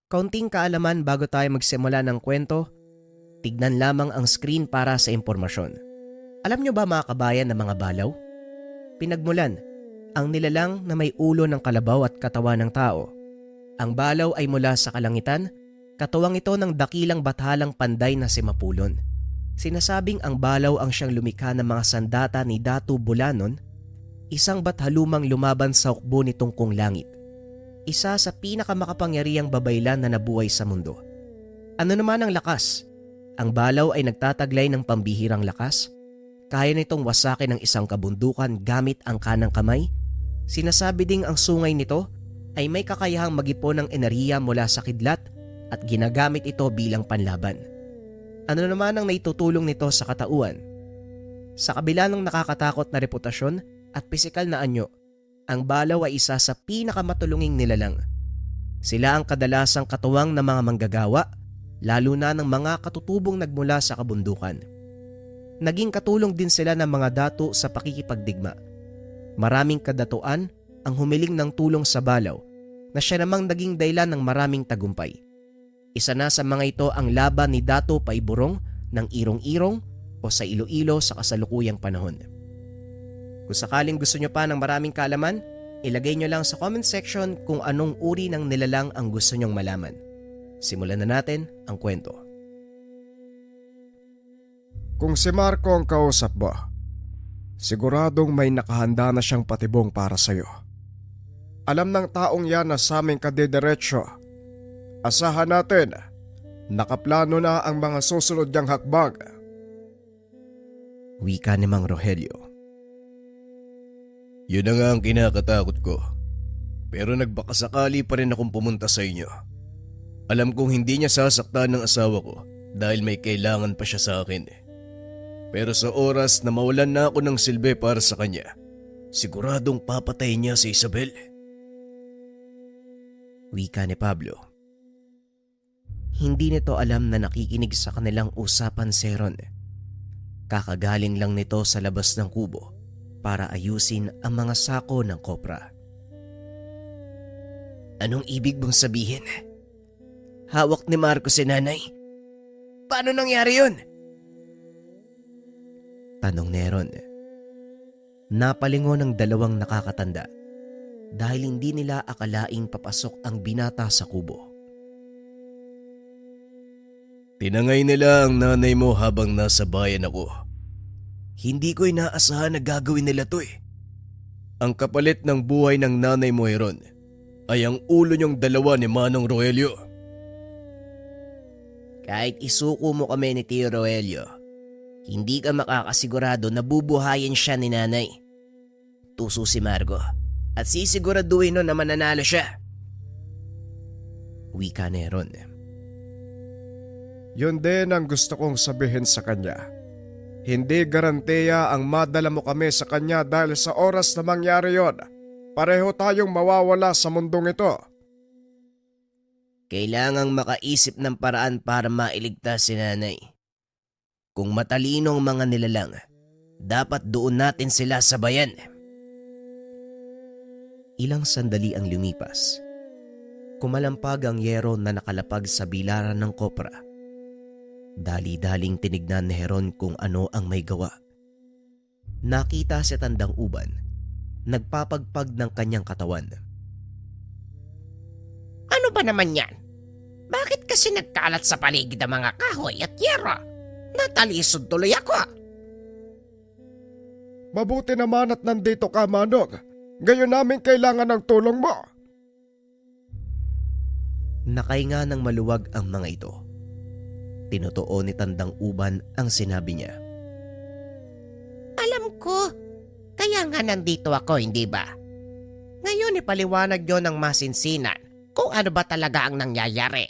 Kaunting kaalaman bago tayo magsimula ng kwento, tignan lamang ang screen para sa impormasyon. Alam nyo ba mga kabayan na mga balaw? Pinagmulan, ang nilalang na may ulo ng kalabaw at katawan ng tao. Ang balaw ay mula sa kalangitan, katuwang ito ng dakilang bathalang panday na si Mapulon. Sinasabing ang balaw ang siyang lumikha ng mga sandata ni Datu Bulanon, isang bathalumang lumaban sa hukbo nitong kung langit. Isa sa pinakamakapangyarihang babaylan na nabuhay sa mundo. Ano naman ang lakas? Ang balaw ay nagtataglay ng pambihirang lakas. Kaya nitong wasakin ng isang kabundukan gamit ang kanang kamay. Sinasabi ding ang sungay nito ay may kakayahang mag-ipon ng enerhiya mula sa kidlat at ginagamit ito bilang panlaban. Ano naman ang naitutulong nito sa katauhan? Sa kabila ng nakakatakot na reputasyon at pisikal na anyo, ang balaw ay isa sa pinakamatulunging nilalang. Sila ang kadalasang katuwang ng mga manggagawa, lalo na ng mga katutubong nagmula sa kabundukan. Naging katulong din sila ng mga datu sa pakikipagdigma. Maraming kadatuan ang humiling ng tulong sa balaw na siya namang naging dahilan ng maraming tagumpay. Isa na sa mga ito ang laban ni Datu Paiburong ng Irong-Irong o sa Iloilo sa kasalukuyang panahon. Kung sakaling gusto nyo pa ng maraming kaalaman, ilagay nyo lang sa comment section kung anong uri ng nilalang ang gusto nyong malaman. Simulan na natin ang kwento. Kung si Marco ang kausap mo, siguradong may nakahanda na siyang patibong para sa'yo. Alam ng taong yan na sa aming kadederetsyo. Asahan natin, nakaplano na ang mga susunod niyang hakbang. Wika ni Mang Rogelio. Yun na nga ang kinakatakot ko. Pero nagbakasakali pa rin akong pumunta sa inyo. Alam kong hindi niya sasaktan ng asawa ko dahil may kailangan pa siya sa akin. Pero sa oras na mawalan na ako ng silbi para sa kanya, siguradong papatayin niya si Isabel. Wika ni Pablo. Hindi nito alam na nakikinig sa kanilang usapan si Ron. Kakagaling lang nito sa labas ng kubo para ayusin ang mga sako ng kopra. Anong ibig mong sabihin? Hawak ni Marco si nanay? Paano nangyari yun? Tanong ni Ron. Napalingon ng dalawang nakakatanda dahil hindi nila akalaing papasok ang binata sa kubo. Tinangay nila ang nanay mo habang nasa bayan ako. Hindi ko inaasahan na gagawin nila to eh. Ang kapalit ng buhay ng nanay mo, Ron, ay ang ulo niyong dalawa ni Manong Rogelio. Kahit isuko mo kami ni Tio Rogelio, hindi ka makakasigurado na bubuhayin siya ni nanay. Tuso si Marco at sisiguraduhin nun na mananalo siya. Wika ni Ron. Yun din ang gusto kong sabihin sa kanya. Hindi garantiya ang madala mo kami sa kanya dahil sa oras na mangyari yon, pareho tayong mawawala sa mundong ito. Kailangang makaisip ng paraan para mailigtas si nanay. Kung matalino ang mga nilalang, dapat doon natin sila sabayan. Ilang sandali ang lumipas. Kumalampag ang yero na nakalapag sa bilaran ng kopra. Dali-daling tinignan ni Heron kung ano ang may gawa. Nakita si Tandang Uban, nagpapagpag ng kanyang katawan. Ano ba naman yan? Bakit kasi nagkalat sa paligid ang mga kahoy at yero? Natalisod tuloy ako. Mabuti naman at nandito ka, Manong. Ngayon namin kailangan ng tulong mo. Nakahinga ng maluwag ang mga ito. Tinutuo ni Tandang Uban ang sinabi niya. Alam ko. Kaya nga nandito ako, hindi ba? Ngayon ipaliwanag nyo ng masinsinan kung ano ba talaga ang nangyayari.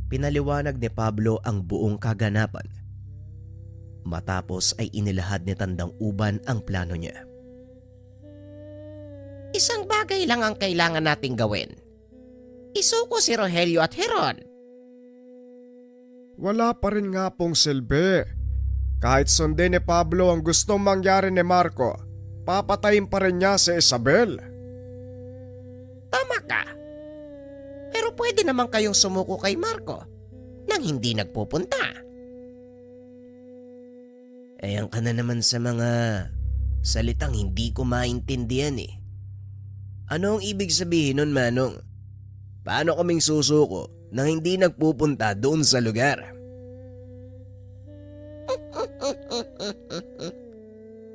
Pinaliwanag ni Pablo ang buong kaganapan. Matapos ay inilahad ni Tandang Uban ang plano niya. Isang bagay lang ang kailangan nating gawin. Isuko si Rogelio at Heron. Wala pa rin nga pong silbi. Kahit sundin ni Pablo ang gustong mangyari ni Marco, papatayin pa rin niya si Isabel. Tama ka. pwede naman kayong sumuko kay Marco nang hindi nagpupunta. Ayan ka na naman sa mga salitang hindi ko maintindihan eh. Ano ang ibig sabihin nun, Manong? Paano kaming susuko nang hindi nagpupunta doon sa lugar?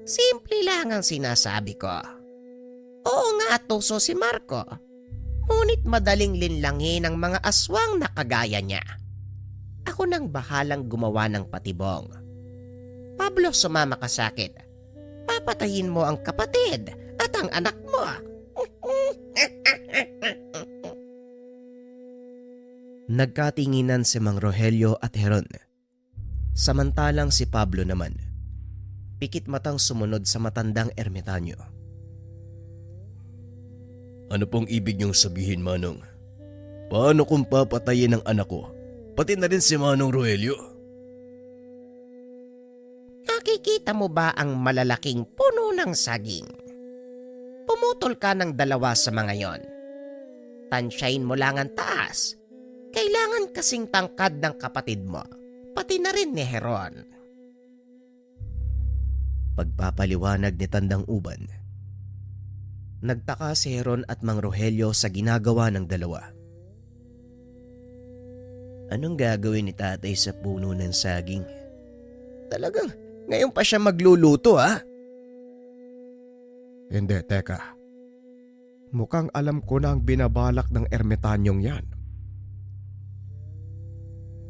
Simple lang ang sinasabi ko. Oo nga, tuso si Marco. Ngunit madaling linlangin ang mga aswang na kagaya niya. Ako nang bahalang gumawa ng patibong. Pablo, sumama ka sa akin. Papatayin mo ang kapatid at ang anak mo. Nagkatinginan si Mang Rogelio at Heron. Samantalang si Pablo naman, pikit matang sumunod sa matandang ermitanyo. Ano pong ibig niyong sabihin, Manong? Paano kung papatayin ang anak ko? Pati na rin si Manong Rogelio? Nakikita mo ba ang malalaking puno ng saging? Pumutol ka ng 2 sa mga yon. Tansyahin mo lang ang taas. Kailangan kasing tangkad ng kapatid mo, pati na rin ni Heron. Pagpapaliwanag ni Tandang Uban. Nagtaka si Heron at Mang Rogelio sa ginagawa ng dalawa. Anong gagawin ni tatay sa puno ng saging? Talagang ngayon pa siya magluluto, ha? Hindi, teka. Mukhang alam ko na ang binabalak ng ermitanyong yan.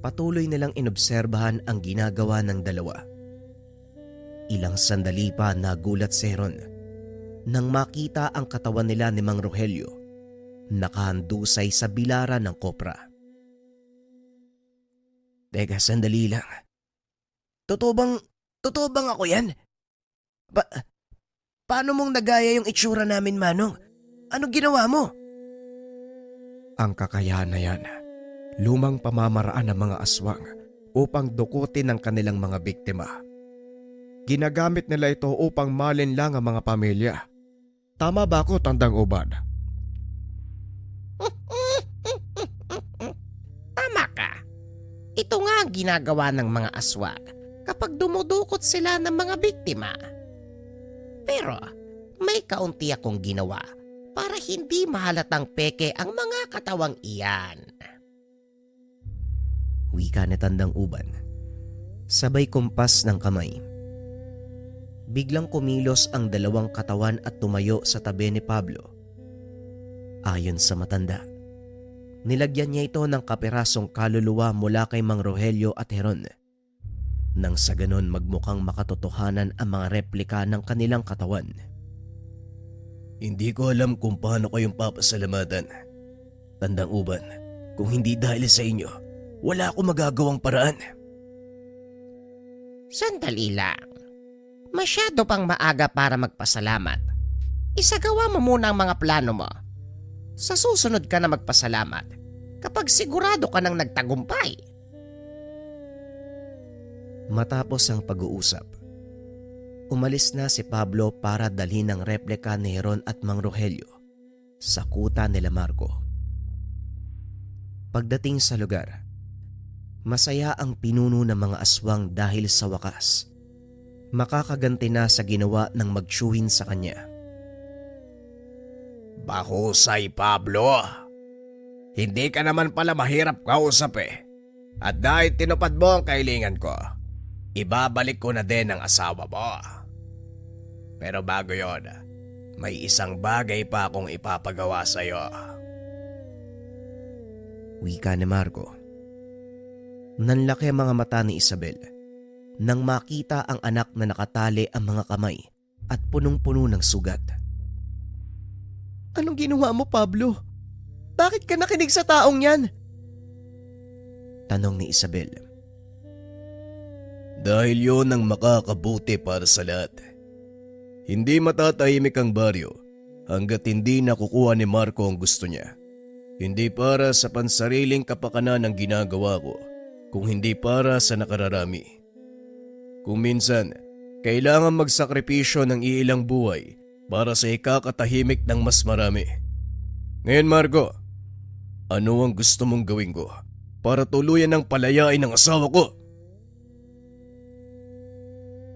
Patuloy nilang inobserbahan ang ginagawa ng dalawa. Ilang sandali pa nagulat si Heron nang makita ang katawan nila ni Mang Rogelio nakahandusay sa bilaran ng kopra. Teka, sandali lang. Totoo bang ako yan? Paano mong nagaya yung itsura namin, Manong? Ano ginawa mo? Ang kakayahan na yan, lumang pamamaraan ng mga aswang upang dukutin ang kanilang mga biktima. Ginagamit nila ito upang malinlang ang mga pamilya. Tama ba ako, Tandang Uban? Tama ka. Ito nga ang ginagawa ng mga aswang kapag dumudukot sila ng mga biktima. Pero may kaunti akong ginawa para hindi mahalatang peke ang mga katawang iyan. Wika ni Tandang Uban. Sabay kumpas ng kamay. Biglang kumilos ang 2 katawan at tumayo sa tabi ni Pablo. Ayon sa matanda, nilagyan niya ito ng kapirasong kaluluwa mula kay Mang Rogelio at Heron. Nang sa ganon magmukhang makatotohanan ang mga replika ng kanilang katawan. Hindi ko alam kung paano kayong papasalamatan. Tandang Uban, kung hindi dahil sa inyo, wala akong magagawang paraan. Sandali lang. Masyado pang maaga para magpasalamat. Isagawa mo muna ang mga plano mo. Sa susunod ka na magpasalamat kapag sigurado ka nang nagtagumpay. Matapos ang pag-uusap, umalis na si Pablo para dalhin ang replika ni Heron at Mang Rogelio sa kuta nila Marco. Pagdating sa lugar, masaya ang pinuno ng mga aswang dahil sa wakas makakaganti na sa ginawa ng magtsuhin sa kanya. Bahusay, Pablo. Hindi ka naman pala mahirap kausap eh. At dahil tinupad mo ang kailingan ko, ibabalik ko na din ang asawa mo. Pero bago yon, may isang bagay pa akong ipapagawa sa'yo. Wika ni Marco. Nanlaki ang mga mata ni Isabel nang makita ang anak na nakatali ang mga kamay at punong-puno ng sugat. Anong ginawa mo, Pablo? Bakit ka nakinig sa taong yan? Tanong ni Isabel. Dahil yon ang makakabuti para sa lahat. Hindi matatahimik ang baryo hanggat hindi nakukuha ni Marco ang gusto niya. Hindi para sa pansariling kapakanan ang ginagawa ko, kung hindi para sa nakararami. Kung minsan, kailangan magsakripisyo ng iilang buhay para sa ikakatahimik ng mas marami. Ngayon, Marco, Ano ang gusto mong gawin ko para tuluyan ng palayain ng asawa ko?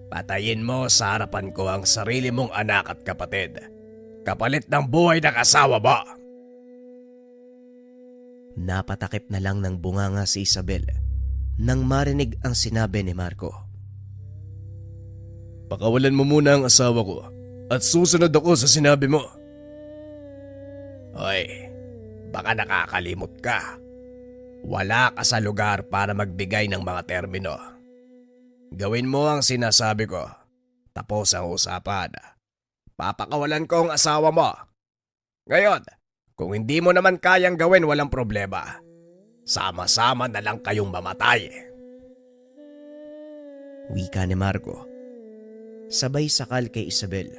Patayin mo sa harapan ko ang sarili mong anak at kapatid. Kapalit ng buhay ng asawa mo. Napatakip na lang ng bunganga si Isabel nang marinig ang sinabi ni Marco. Pakawalan mo muna ang asawa ko at susunod ako sa sinabi mo. Hoy, baka nakakalimot ka. Wala ka sa lugar para magbigay ng mga termino. Gawin mo ang sinasabi ko. Tapos ang usapan. Papakawalan ko ang asawa mo. Ngayon, kung hindi mo naman kayang gawin, walang problema. Sama-sama na lang kayong mamatay. Wika ni Marco. Sabay sakal kay Isabel.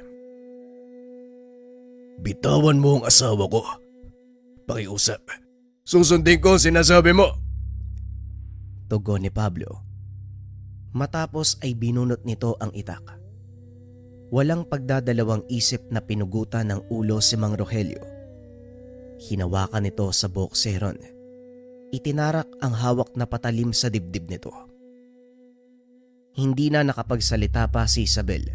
Bitawan mo ang asawa ko. Pakiusap. Susundin ko ang sinasabi mo. Tugon ni Pablo. Matapos ay binunot nito ang itak. Walang pagdadalawang isip na pinugutan ng ulo si Mang Rogelio. Hinawakan nito sa buhok si Heron. Itinarak ang hawak na patalim sa dibdib nito. Hindi na nakapagsalita pa si Isabel.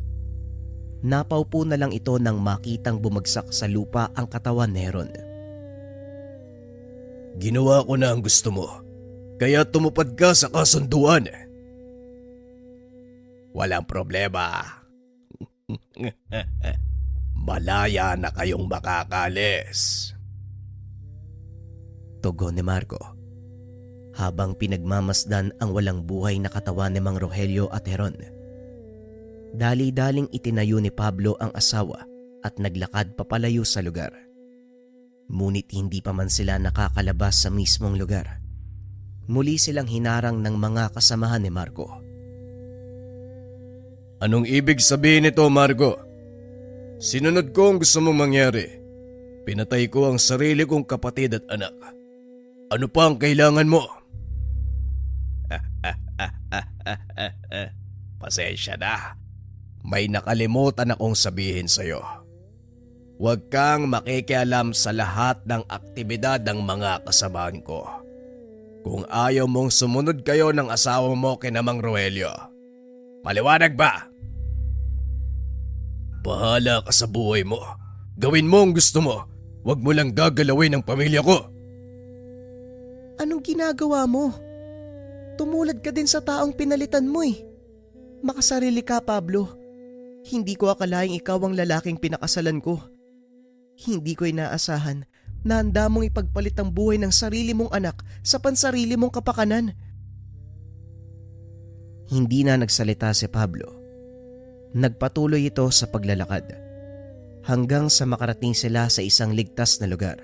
Napaupo na lang ito nang makitang bumagsak sa lupa ang katawan ni Heron. Ginawa ko na ang gusto mo. Kaya tumupad ka sa kasunduan. Walang problema. Malaya na kayong makakalis. Tugon ni Marco. Habang pinagmamasdan ang walang buhay na katawan ni Mang Rogelio at Heron. Dali-daling itinayo ni Pablo ang asawa at naglakad papalayo sa lugar. Ngunit hindi pa man sila nakakalabas sa mismong lugar. Muli silang hinarang ng mga kasamahan ni Marco. Anong ibig sabihin nito, Marco? Sinunod ko ang gusto mong mangyari. Pinatay ko ang sarili kong kapatid at anak. Ano pa ang kailangan mo? Pasensya na. May nakalimutan akong sabihin sa'yo. Huwag kang makikialam sa lahat ng aktibidad ng mga kasamahan ko. Kung ayaw mong sumunod kayo ng asawa mo kina Mang Rogelio. Maliwanag ba? Bahala ka sa buhay mo. Gawin mo ang gusto mo. Huwag mo lang gagalawin ang pamilya ko. Anong ginagawa mo? Tumulad ka din sa taong pinalitan mo eh. Makasarili ka, Pablo. Hindi ko akalaing ikaw ang lalaking pinakasalan ko. Hindi ko inaasahan na handa mong ipagpalit ang buhay ng sarili mong anak sa pansarili mong kapakanan. Hindi na nagsalita si Pablo. Nagpatuloy ito sa paglalakad hanggang sa makarating sila sa isang ligtas na lugar.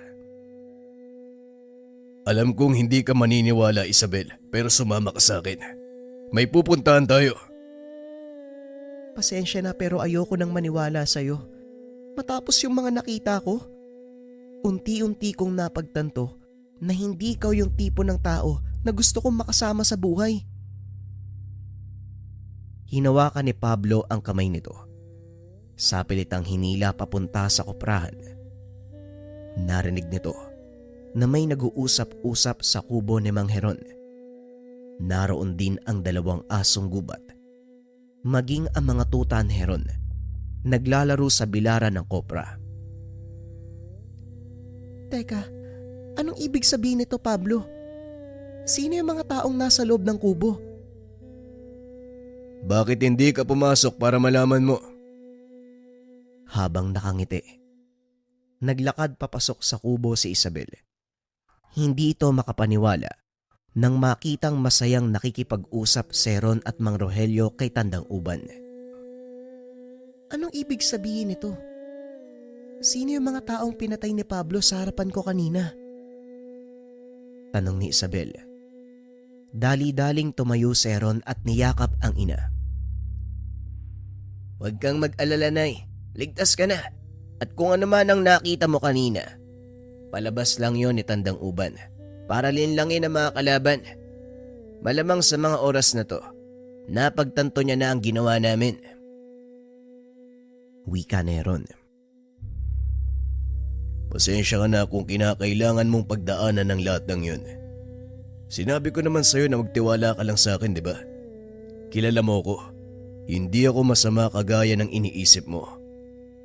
Alam kong hindi ka maniniwala, Isabel, pero sumama ka sa akin. May pupuntahan tayo. Pasensya na pero ayoko nang maniwala sa'yo. Matapos yung mga nakita ko, unti-unti kong napagtanto na hindi ikaw yung tipo ng tao na gusto kong makasama sa buhay. Hinawakan ni Pablo ang kamay nito. Sapilitang hinila papunta sa koprahan. Narinig nito na may nag-uusap-usap sa kubo ni Mang Heron. Naroon din ang dalawang asong gubat. Maging ang mga tuta ni Heron. Naglalaro sa bilaran ng kopra. Teka, anong ibig sabihin nito, Pablo? Sino yung mga taong nasa loob ng kubo? Bakit hindi ka pumasok para malaman mo? Habang nakangiti, naglakad papasok sa kubo si Isabel. Hindi ito makapaniwala nang makitang masayang nakikipag-usap si Heron at Mang Rogelio kay Tandang Uban. Anong ibig sabihin nito? Sino yung mga taong pinatay ni Pablo sa harapan ko kanina? Tanong ni Isabel. Dali-daling tumayo si Heron at niyakap ang ina. Huwag kang mag-alala, Nay. Ligtas ka na. At kung ano man ang nakita mo kanina, palabas lang yon ni Tandang Uban para linlangin ang mga kalaban. Malamang sa mga oras na to, napagtanto niya na ang ginawa namin. Wika ni Heron. Pasensya ka na kung kinakailangan mong pagdaanan ng lahat ng yun. Sinabi ko naman sa'yo na magtiwala ka lang sa akin, di ba? Kilala mo ko. Hindi ako masama kagaya ng iniisip mo.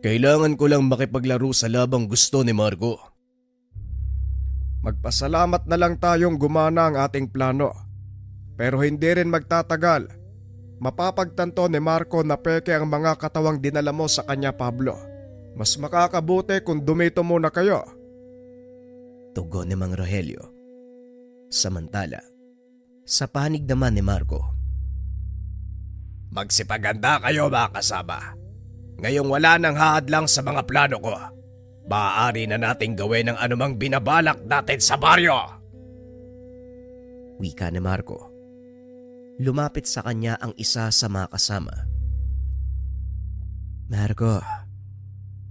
Kailangan ko lang makipaglaro sa labang gusto ni Marco. Magpasalamat na lang tayong gumana ang ating plano. Pero hindi rin magtatagal. Mapapagtanto ni Marco na peke ang mga katawang dinala mo sa kanya, Pablo. Mas makakabuti kung dumito muna kayo. Tugon ni Mang Rogelio. Samantala, sa panig naman ni Marco. Magsipaganda kayo mga kasama. Ngayong wala nang hahadlang sa mga plano ko. Maaari na nating gawin ang anumang binabalak natin sa baryo. Wika ni Marco. Lumapit sa kanya ang isa sa mga kasama. Marco,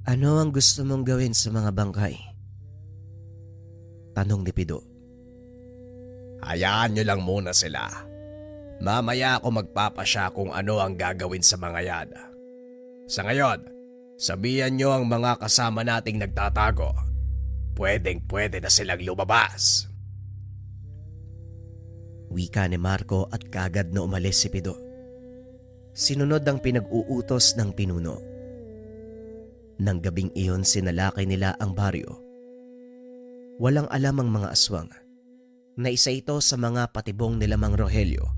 ano ang gusto mong gawin sa mga bangkay? Tanong ni Pido. Hayaan nyo lang muna sila. Mamaya ako magpapasya kung ano ang gagawin sa mga yan. Sa ngayon, sabihan nyo ang mga kasama nating nagtatago. Pwedeng-pwede na silang lumabas. Wika ni Marco at kagad na umalis si Pido. Sinunod ang pinag-uutos ng pinuno. Nang gabing iyon sinalakay nila ang baryo. Walang alam ang mga aswang na isa ito sa mga patibong nila Mang Rogelio.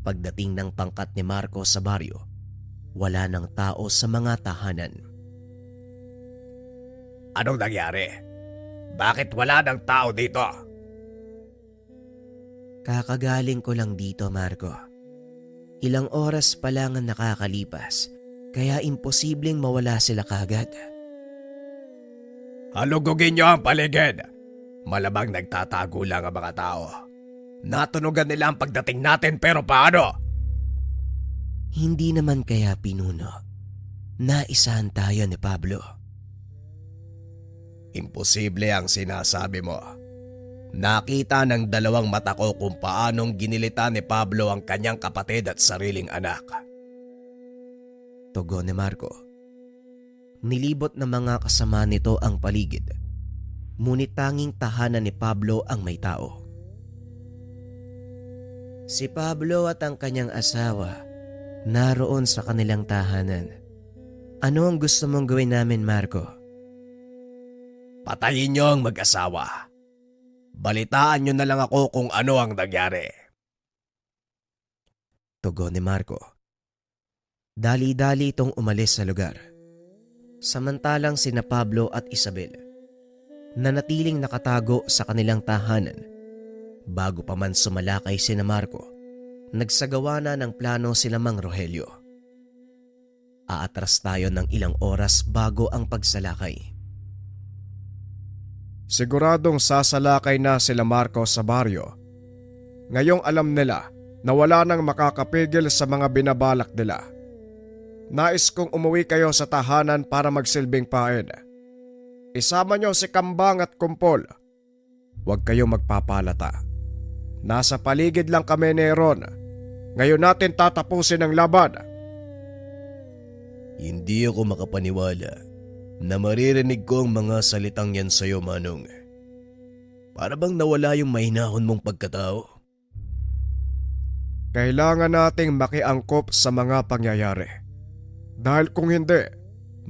Pagdating ng pangkat ni Marco sa baryo, wala ng tao sa mga tahanan. Anong nangyari? Bakit wala ng tao dito? Kakagaling ko lang dito, Marco. Ilang oras pa lang ang nakakalipas, kaya imposibleng mawala sila kagad. Halugugin nyo ang paligid. Malamang nagtatago lang ang mga tao. Natunugan nila ang pagdating natin pero paano? Hindi naman kaya pinuno. Naisahan tayo ni Pablo. Imposible ang sinasabi mo. Nakita ng dalawang mata ko kung paanong ginilita ni Pablo ang kanyang kapatid at sariling anak. Tugon ni Marco. Nilibot ng mga kasama nito ang paligid. Ngunit tanging tahanan ni Pablo ang may tao. Si Pablo at ang kanyang asawa naroon sa kanilang tahanan. Ano ang gusto mong gawin namin, Marco? Patayin niyo ang mag-asawa. Balitaan niyo na lang ako kung ano ang nangyari. Tugon ni Marco. Dali-dali itong umalis sa lugar. Samantalang sina Pablo at Isabel nanatiling nakatago sa kanilang tahanan. Bago pa man sumalakay sina Marco, nagsagawa na ng plano sila Mang Rogelio. Aatras tayo ng ilang oras bago ang pagsalakay. Siguradong sasalakay na sila Marco sa baryo. Ngayong alam nila na wala nang makakapigil sa mga binabalak nila. Nais kong umuwi kayo sa tahanan para magsilbing pain. Isama nyo si Kambang at Kumpol. Huwag kayo magpapalata. Nasa paligid lang kami ni Ron. Ngayon natin tatapusin ang laban. Hindi ako makapaniwala na maririnig ko ang mga salitang yan sa'yo, Manong. Para bang nawala yung mahinahon mong pagkatao? Kailangan nating makiangkop sa mga pangyayari. Dahil kung hindi,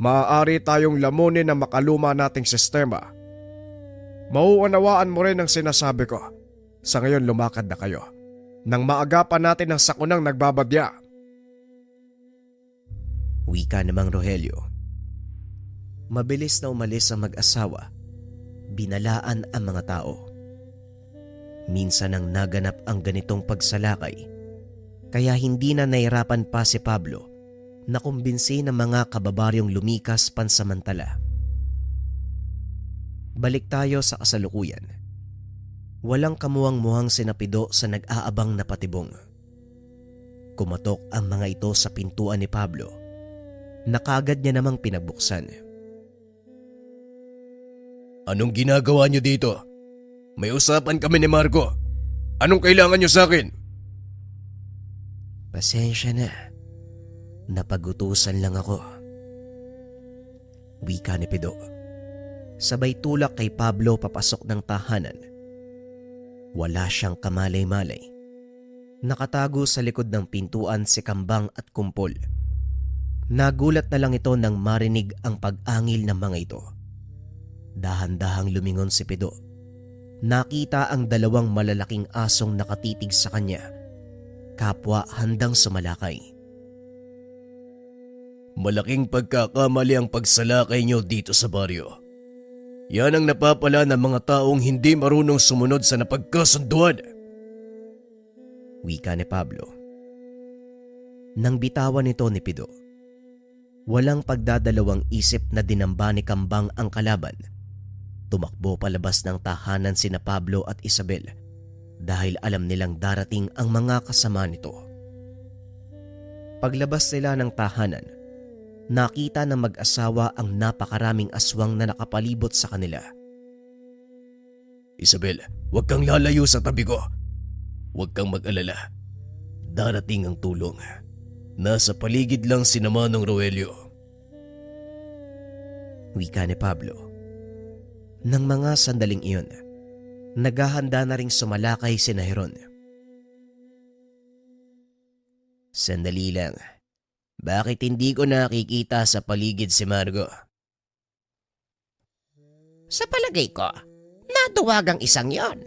maaari tayong lamunin ang makaluma nating sistema. Mauunawaan mo rin ang sinasabi ko. Sa ngayon lumakad na kayo. Nang maagapan natin ang sakunang nagbabadya. Wika ni Mang Rogelio. Mabilis na umalis ang mag-asawa. Binalaan ang mga tao. Minsan nang naganap ang ganitong pagsalakay, kaya hindi na nahirapan pa si Pablo na kumbinsi ng mga kababaryong lumikas pansamantala. Balik tayo sa kasalukuyan. Walang kamuwang-muhang sinapido sa nag-aabang na patibong. Kumatok ang mga ito sa pintuan ni Pablo na kagad niya namang pinagbuksan. Anong ginagawa niyo dito? May usapan kami ni Marco. Anong kailangan niyo sa akin? Pasensya na. Napagutusan lang ako. Wika ni Pido. sabay tulak kay Pablo papasok ng tahanan. Wala siyang kamalay-malay. Nakatago sa likod ng pintuan si Kambang at Kumpol. Nagulat na lang ito nang marinig ang pag-angil ng mga ito. Dahan-dahang lumingon si Pido. Nakita ang dalawang malalaking asong nakatitig sa kanya. Kapwa handang sumalakay. Malaking pagkakamali ang pagsalakay nyo dito sa baryo. Yan ang napapala ng mga taong hindi marunong sumunod sa napagkasunduan. Wika ni Pablo. Nang bitawan nito ni Pido, walang pagdadalawang isip na dinamba ni Kambang ang kalaban. Tumakbo palabas ng tahanan sina Pablo at Isabel dahil alam nilang darating ang mga kasama nito. Paglabas nila ng tahanan, nakita ng mag-asawa ang napakaraming aswang na nakapalibot sa kanila. Isabel, huwag kang lalayo sa tabi ko. Huwag kang mag-alala. Darating ang tulong. Nasa paligid lang si Manong Roelio. Wika ni Pablo. Nang mga sandaling iyon, naghahanda na ring sumalakay si Heron. Sandali lang. Bakit hindi ko nakikita sa paligid si Margo? Sa palagay ko, naduwag ang isang yon.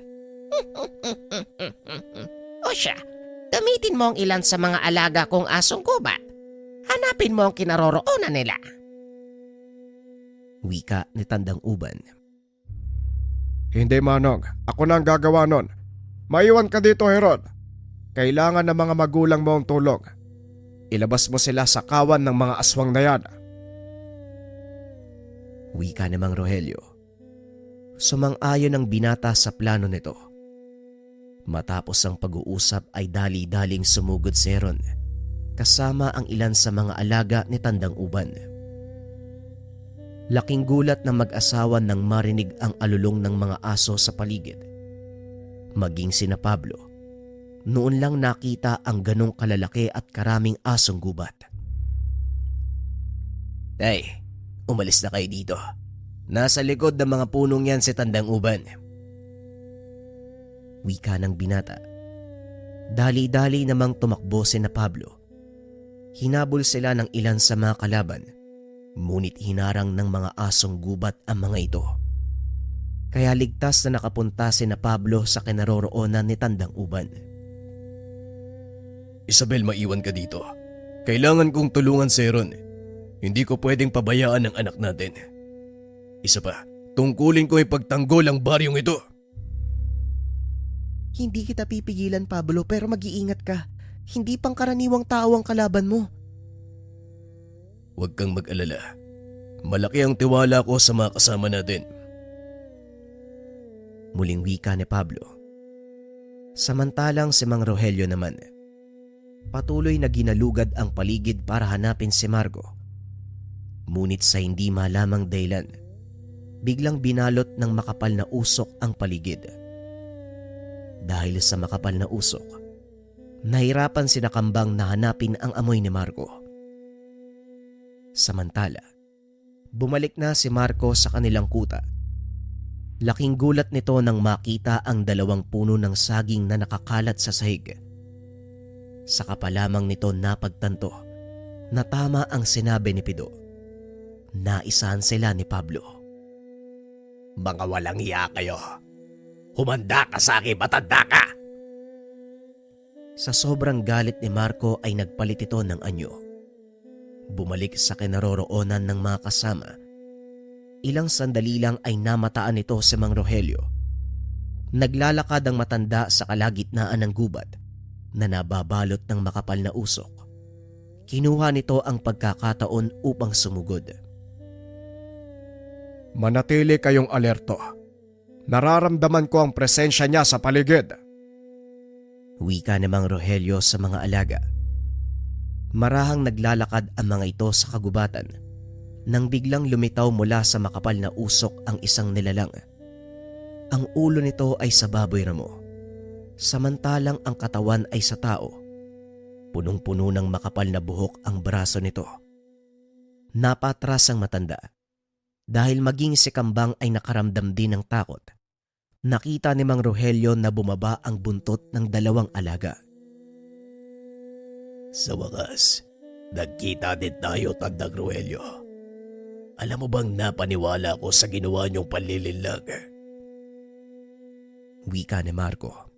O siya, gamitin mo ang ilan sa mga alaga kong asong kubat. Hanapin mo ang kinaroroonan nila. Wika ni Tandang Uban. Hindi Manong, ako na ang gagawa nun. Maiwan ka dito Heron. Kailangan ng mga magulang mo ang tulong. Ilabas mo sila sa kawan ng mga aswang na yan. Wika ni Mang Rogelio. Sumang-ayon ang binata sa plano nito. Matapos ang pag-uusap ay dali-daling sumugod si Heron, kasama ang ilan sa mga alaga ni Tandang Uban. Laking gulat ng mag-asawa nang marinig ang alulong ng mga aso sa paligid. Maging sina Pablo, noon lang nakita ang ganong kalalaki at karaming asong gubat. Ay, umalis na kayo dito. Nasa likod ng mga punong yan si Tandang Uban. Wika ng binata. Dali-dali namang tumakbo sina Pablo. Hinabol sila ng ilan sa mga kalaban, ngunit hinarang ng mga asong gubat ang mga ito. Kaya ligtas na nakapunta sina Pablo sa kinaroroonan ni Tandang Uban. Isabel, maiwan ka dito. Kailangan kong tulungan si Heron. Hindi ko pwedeng pabayaan ang anak natin. Isa pa, tungkulin ko ipagtanggol ang baryong ito. Hindi kita pipigilan, Pablo, pero mag-iingat ka. Hindi pangkaraniwang tao ang kalaban mo. Huwag kang mag-alala. Malaki ang tiwala ko sa mga kasama natin. Muling wika ni Pablo. Samantalang si Mang Rogelio naman, patuloy na ginalugad ang paligid para hanapin si Margo. Ngunit sa hindi malamang dahilan, biglang binalot ng makapal na usok ang paligid. Dahil sa makapal na usok, nahirapan sina Kambang na hanapin ang amoy ni Margo. Samantala, bumalik na si Marco sa kanilang kuta. Laking gulat nito nang makita ang 2 puno ng saging na nakakalat sa sahig. Saka pa lamang nito napagtanto na tama ang sinabi ni Pido. Naisahan sila ni Pablo. Mga walang iya kayo. Humanda ka sa akin, matanda ka! Sa sobrang galit ni Marco ay nagpalit ito ng anyo. Bumalik sa kinaroroonan ng mga kasama. Ilang sandali lang ay namataan ito si Mang Rogelio. Naglalakad ang matanda sa kalagitnaan ng gubat na nababalot ng makapal na usok. Kinuha nito ang pagkakataon upang sumugod. Manatili kayong alerto. Nararamdaman ko ang presensya niya sa paligid. Wika ni Mang Rogelio sa mga alaga. Marahang naglalakad ang mga ito sa kagubatan nang biglang lumitaw mula sa makapal na usok ang isang nilalang. Ang ulo nito ay sa baboy ramo, samantalang ang katawan ay sa tao. Punong-puno ng makapal na buhok ang braso nito. Napatras ang matanda. Dahil maging si Kambang ay nakaramdam din ng takot, nakita ni Mang Rogelio na bumaba ang buntot ng dalawang alaga. Sa wakas, nagkita din tayo, Tandang Rogelio. Alam mo bang napaniwala ko sa ginawa niyong panlilinlang? Wika ni Marco.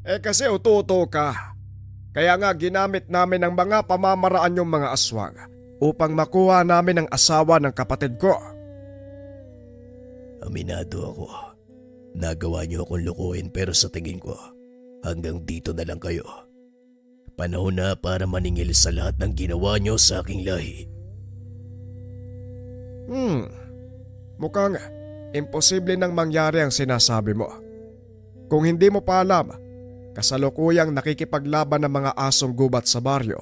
Kasi ututo ka. Kaya nga ginamit namin ang mga pamamaraan yung mga aswang upang makuha namin ang asawa ng kapatid ko. Aminado ako. Nagawa niyo akong lukuhin pero sa tingin ko, hanggang dito na lang kayo. Panahon na para maningil sa lahat ng ginawa niyo sa aking lahi. Mukhang imposible nang mangyari ang sinasabi mo. Kung hindi mo pa alam, kasalukuyang nakikipaglaban ng mga asong gubat sa baryo.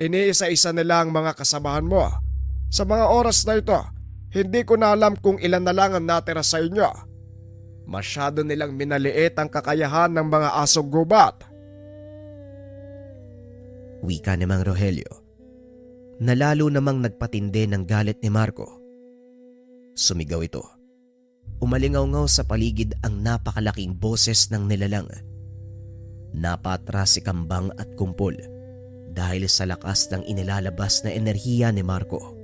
Iniisa-isa nila ang mga kasamahan mo. Sa mga oras na ito, hindi ko na alam kung ilan na lang ang natira sa inyo. Masyado nilang minaliit ang kakayahan ng mga asong gubat. Wika ni Mang Rogelio, na lalo namang nagpatindi ng galit ni Marco. Sumigaw ito. Umalingaw-ngaw sa paligid ang napakalaking boses ng nilalang. Napatras si Kambang at Kumpol dahil sa lakas ng inilalabas na enerhiya ni Marco.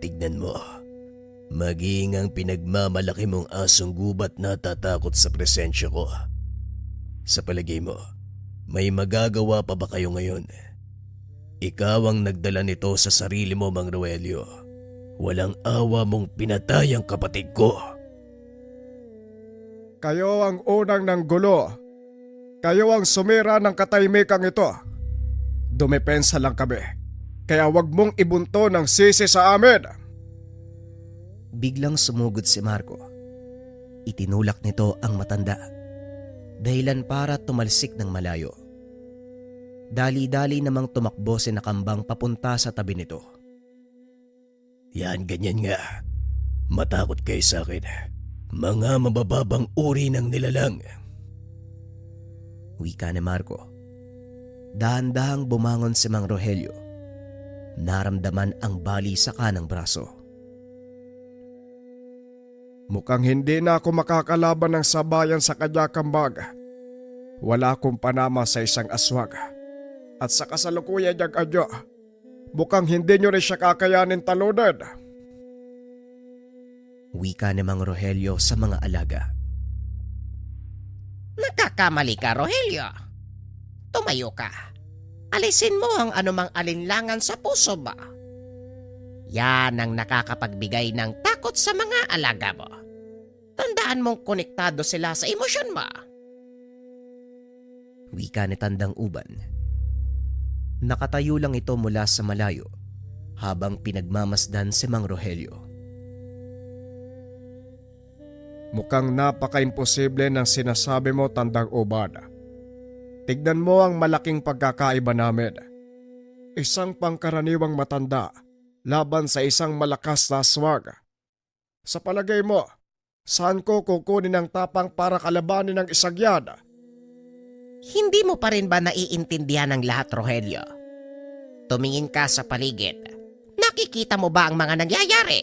Tignan mo, maging ang pinagmamalaki mong asong gubat natatakot sa presensya ko. Sa palagay mo, may magagawa pa ba kayo ngayon? Ikaw ang nagdala nito sa sarili mo, Mang Rogelio. Walang awa mong pinatay ang kapatid ko. Kayo ang unang nanggulo. Kayo ang sumira ng katahimikang ito. Dumepensa lang kami. Kaya wag mong ibunto ng sisi sa amin. Biglang sumugod si Marco. Itinulak nito ang matanda. Dahilan para tumalsik ng malayo. Dali-dali namang tumakbo si Kambang papunta sa tabi nito. Yan, ganyan nga. Matakot kayo sa akin. Mga mabababang uri ng nilalang. Wika ni Marco. Dahan-dahang bumangon si Mang Rogelio. Naramdaman ang bali sa kanang braso. Mukhang hindi na ako makakalaban ng sabayan sa kanya, Kambag. Wala akong panama sa isang aswang. At sa kasalukuyan niyang adyo, mukhang hindi niyo rin siya kakayanin talunan. Wika ni Mang Rogelio sa mga alaga. Nagkakamali ka, Rogelio. Tumayo ka. Alisin mo ang anumang alinlangan sa puso mo. Yan ang nakakapagbigay ng takot sa mga alaga mo. Tandaan mong konektado sila sa emosyon mo. Wika ni Tandang Uban. Nakatayo lang ito mula sa malayo habang pinagmamasdan si Mang Rogelio. Mukhang napaka-imposible ng sinasabi mo, Tandang Uban. Tignan mo ang malaking pagkakaiba namin. Isang pangkaraniwang matanda laban sa isang malakas na aswang. Sa palagay mo, saan ko kukunin ang tapang para kalabanin ng isang yan? Hindi mo pa rin ba naiintindihan ang lahat, Rogelio? Tumingin ka sa paligid. Nakikita mo ba ang mga nangyayari?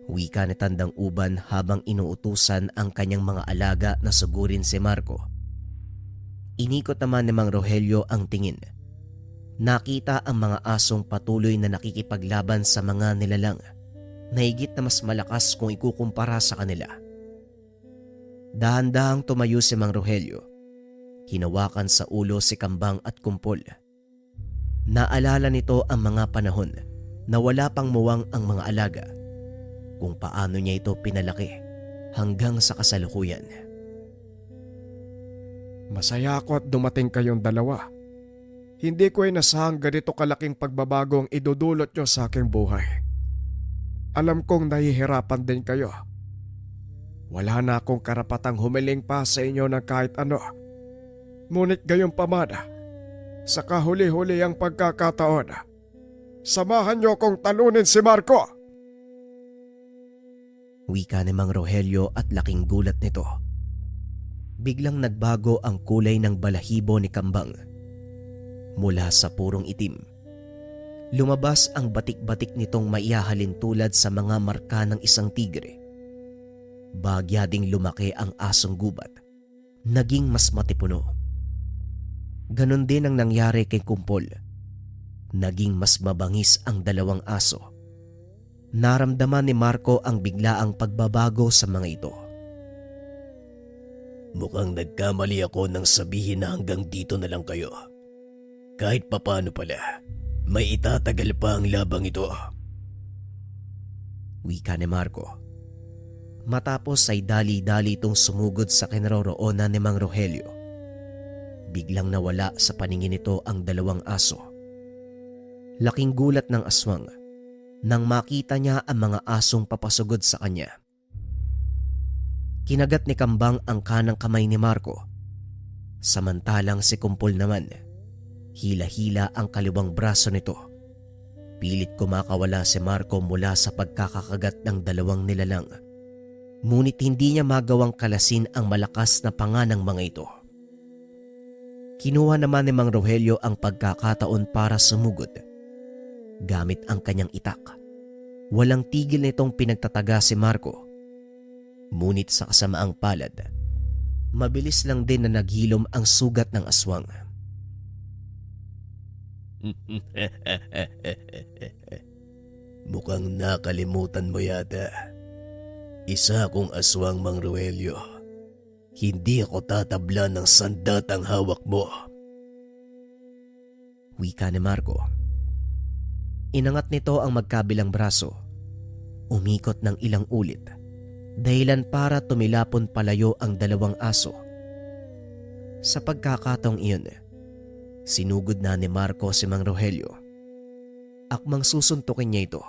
Wika ni Tandang Uban habang inuutusan ang kanyang mga alaga na sugurin si Marco. Inikot naman ni Mang Rogelio ang tingin. Nakita ang mga asong patuloy na nakikipaglaban sa mga nilalang na higit na mas malakas kung ikukumpara sa kanila. Dahan-dahang tumayo si Mang Rogelio. Hinawakan sa ulo si Kambang at Kumpol. Naalala nito ang mga panahon na wala pang muwang ang mga alaga, kung paano niya ito pinalaki hanggang sa kasalukuyan. Masaya ako at dumating kayong dalawa. Hindi ko inasahang ganito kalaking pagbabago ang idudulot nyo sa aking buhay. Alam kong nahihirapan din kayo. Wala na akong karapatang humiling pa sa inyo ng kahit ano. Ngunit gayon pa man, sa kahuli-huli ang pagkakataon, samahan niyo akong talunin si Marco. Wika ni Mang Rogelio at laking gulat nito. Biglang nagbago ang kulay ng balahibo ni Kambang. Mula sa purong itim, lumabas ang batik-batik nitong maihahalin tulad sa mga marka ng isang tigre. Bagya ding lumaki ang asong gubat, naging mas matipuno. Ganon din ang nangyari kay Kumpol. Naging mas mabangis ang dalawang aso. Naramdaman ni Marco ang biglaang pagbabago sa mga ito. Mukhang nagkamali ako nang sabihin na hanggang dito na lang kayo. Kahit papano pala, may itatagal pa ang labang ito. Wika ni Marco. Matapos ay dali-dali itong sumugod sa kinaroroonan ni Mang Rogelio. Biglang nawala sa paningin nito ang dalawang aso. Laking gulat ng aswang nang makita niya ang mga asong papasugod sa kanya. Kinagat ni Kambang ang kanang kamay ni Marco. Samantalang si Kumpol naman, hila-hila ang kaliwang braso nito. Pilit kumakawala si Marco mula sa pagkakakagat ng dalawang nilalang. Ngunit hindi niya magawang kalasin ang malakas na panga ng mga ito. Kinuha naman ni Mang Rogelio ang pagkakataon para sumugod. Gamit ang kanyang itak, walang tigil nitong pinagtataga si Marco. Ngunit sa kasamaang palad, mabilis lang din na naghilom ang sugat ng aswang. Mukhang nakalimutan mo yata. Isa akong aswang, Mang Rogelio. Hindi ako tatabla ng sandatang hawak mo. Wika ni Marco. Inangat nito ang magkabilang braso. Umikot ng ilang ulit, dahilan para tumilapon palayo ang dalawang aso. Sa pagkakataong iyon, sinugod na ni Marco si Mang Rogelio. Akmang susuntukin niya ito.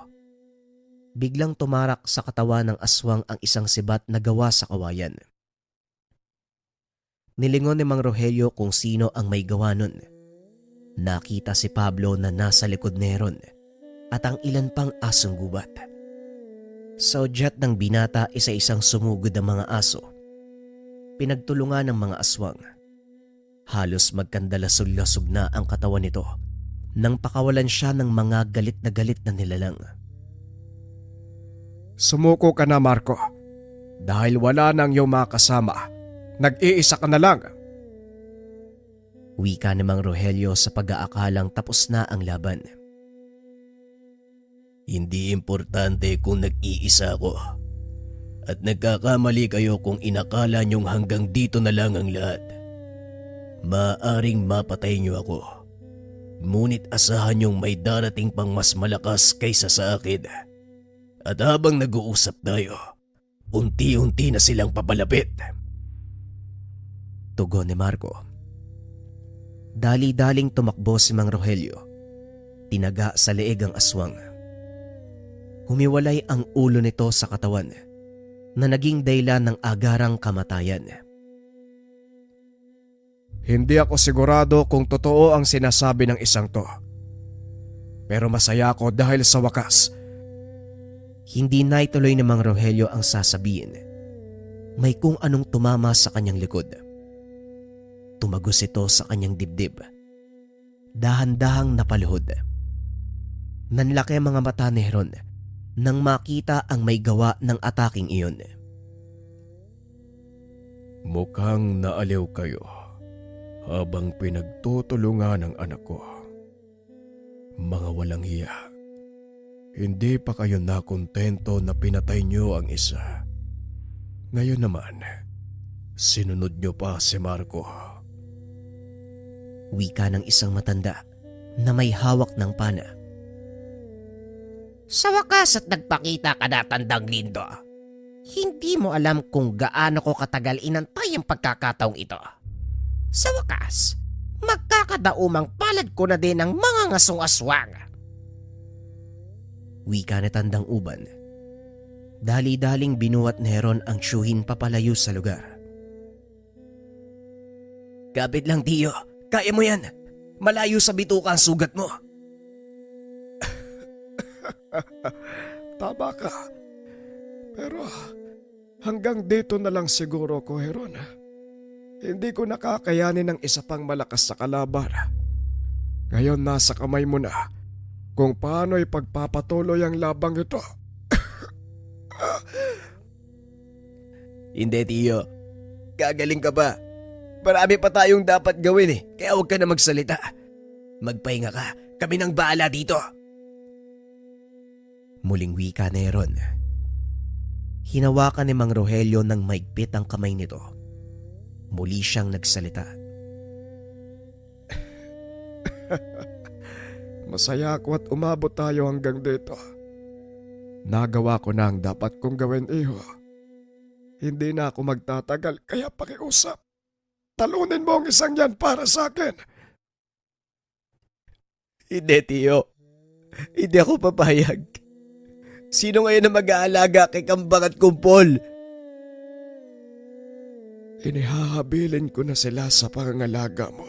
Biglang tumarak sa katawan ng aswang ang isang sibat na gawa sa kawayan. Nilingon ni Mang Rogelio kung sino ang may gawa nun. Nakita si Pablo na nasa likod ni Heron at ang ilan pang asong gubat. Sa udyat ng binata, isa-isang sumugod ang mga aso. Pinagtulungan ng mga aswang. Halos magkandalasog-lasog na ang katawan nito nang pakawalan siya ng mga galit na nilalang. Sumuko ka na, Marco. Dahil wala nang iyong mga kasama, nag-iisa ka na lang. Wika ni Mang Rogelio sa pag-aakalang tapos na ang laban. Hindi importante kung nag-iisa ako. At nagkakamali kayo kung inakala niyong hanggang dito na lang ang lahat. Maaring mapatay niyo ako. Ngunit asahan niyong may darating pang mas malakas kaysa sa akin. At habang nag-uusap tayo, unti-unti na silang papalapit. Tugon ni Marco. Dali-daling tumakbo si Mang Rogelio. Tinaga sa leeg ang aswang. Humiwalay ang ulo nito sa katawan na naging dahilan ng agarang kamatayan. Hindi ako sigurado kung totoo ang sinasabi ng isang to. Pero masaya ako dahil sa wakas, Hindi na ituloy ni Mang Rogelio ang sasabihin. May kung anong tumama sa kanyang likod. Tumagos ito sa kanyang dibdib. Dahan-dahang napaluhod. Nanlaki ang mga mata ni Heron nang makita ang may gawa ng ataking iyon. mukhang naaliw kayo habang pinagtutulungan ang anak ko. Mga walang hiya. Hindi pa kayo nakontento na pinatay niyo ang isa. Ngayon naman, sinunod niyo pa si Marco. Wika ng isang matanda na may hawak ng pana. Sa wakas at nagpakita ka na, Tandang Lindo. Hindi mo alam kung gaano ko katagal inantay ang pagkakataong ito. Sa wakas, magkakadaumang palad ko na din ang mga ngasong aswang. Wika ni Tandang Uban. Dali-daling binuhat ni Heron ang tiyuhin papalayo sa lugar. Kapit lang, Tio. Kaya mo yan. Malayo sa bituka ang sugat mo. Tama ka. Pero hanggang dito na lang siguro ko, Heron. Hindi ko nakakayanin ng isa pang malakas sa kalaban. Ngayon nasa kamay mo na kung paano ipagpapatuloy ang labang ito. Hindi, Tiyo. Gagaling ka pa. Marami pa tayong dapat gawin kaya huwag ka na magsalita. Magpahinga ka. Kami nang bahala dito. Muling wika ni Heron. Hinawakan ni Mang Rogelio ng maigpit ang kamay nito. Muli siyang nagsalita. Masaya ako at umabot tayo hanggang dito. Nagawa ko na ang dapat kong gawin, iho. Hindi na ako magtatagal kaya pakiusap. Talunin mo ang isang yan para sa akin. Hindi, Tiyo. Hindi ako papayag. Sino ngayon na mag-aalaga kay Kambang at Kumpol? Inihahabilin ko na sila sa pangangalaga mo.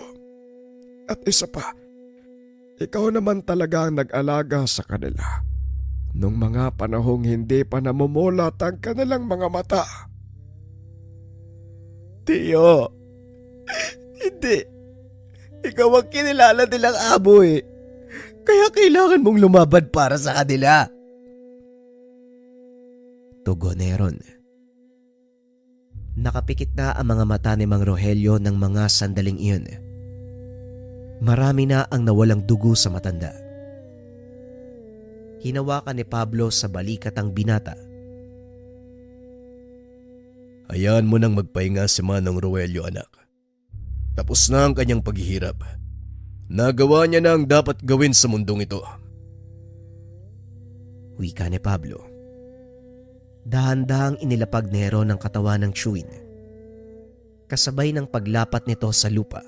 At isa pa, ikaw naman talaga ang nag-alaga sa kanila. Nung mga panahong hindi pa namumulat ang kanilang mga mata. Tiyo. Hindi. Ikaw ang kinilala nilang amo Kaya kailangan mong lumaban para sa kanila. Tugon ni Heron. Nakapikit na ang mga mata ni Mang Rogelio ng mga sandaling iyon. Marami na ang nawalang dugo sa matanda. Hinawakan ni Pablo sa balikat ang binata. Hayaan mo nang magpahinga si Manong Rogelio, anak. Tapos na ang kanyang paghihirap. Nagawa niya na ang dapat gawin sa mundong ito. Wika ni Pablo. Dahan-dahang inilapag ni Heron ang katawan ng tiyuhin. Kasabay ng paglapat nito sa lupa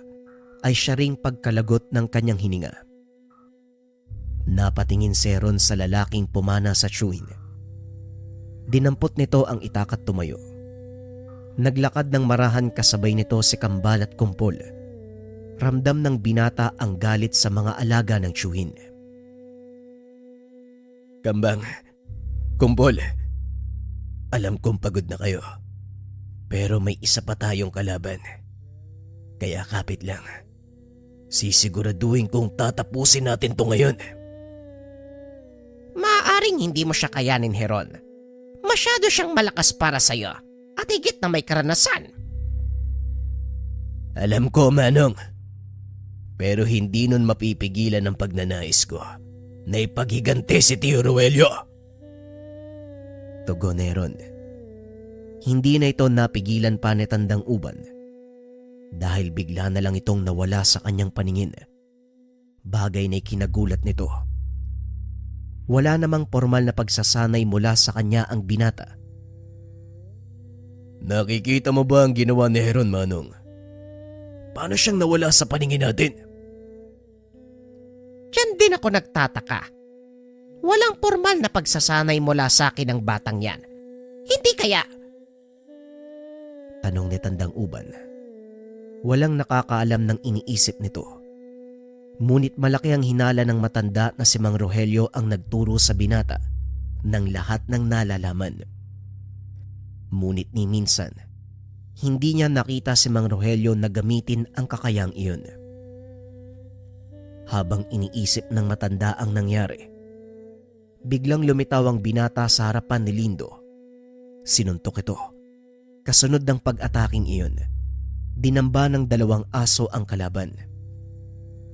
ay siya ring pagkalagot ng kanyang hininga. Napatingin si Heron sa lalaking pumana sa tiyuhin. Dinampot nito ang itak at tumayo. Naglakad ng marahan kasabay nito si Kambal at Kumpol. Ramdam ng binata ang galit sa mga alaga ng tiyuhin. Kambang, Kumpol, alam kong pagod na kayo. Pero may isa pa tayong kalaban. Kaya kapit lang. Sisiguraduhin kong tatapusin natin to ngayon. Maaaring hindi mo siya kayanin, Heron. Masyado siyang malakas para sa'yo at higit na may karanasan. Alam ko, Manong. Pero hindi nun mapipigilan ang pagnanais ko na ipaghiganti si Tio Rogelio. Tugon ni Heron. Hindi na ito napigilan pa ni Tandang Uban dahil bigla na lang itong nawala sa kanyang paningin. Bagay na ikinagulat nito. Wala namang formal na pagsasanay mula sa kanya ang binata. Nakikita mo ba ang ginawa ni Heron, Manong? Paano siyang nawala sa paningin natin? Diyan din ako nagtataka. Walang formal na pagsasanay mula sa akin ng batang yan. Hindi kaya? Tanong ni Tandang Uban. Walang nakakaalam ng iniisip nito. Ngunit malaki ang hinala ng matanda na si Mang Rogelio ang nagturo sa binata ng lahat ng nalalaman. Ngunit ni minsan, hindi niya nakita si Mang Rogelio na gamitin ang kakayang iyon. Habang iniisip ng matanda ang nangyari, biglang lumitaw ang binata sa harapan ni Lindo. Sinuntok ito. Kasunod ng pag-ataking iyon, dinamba ng 2 aso ang kalaban.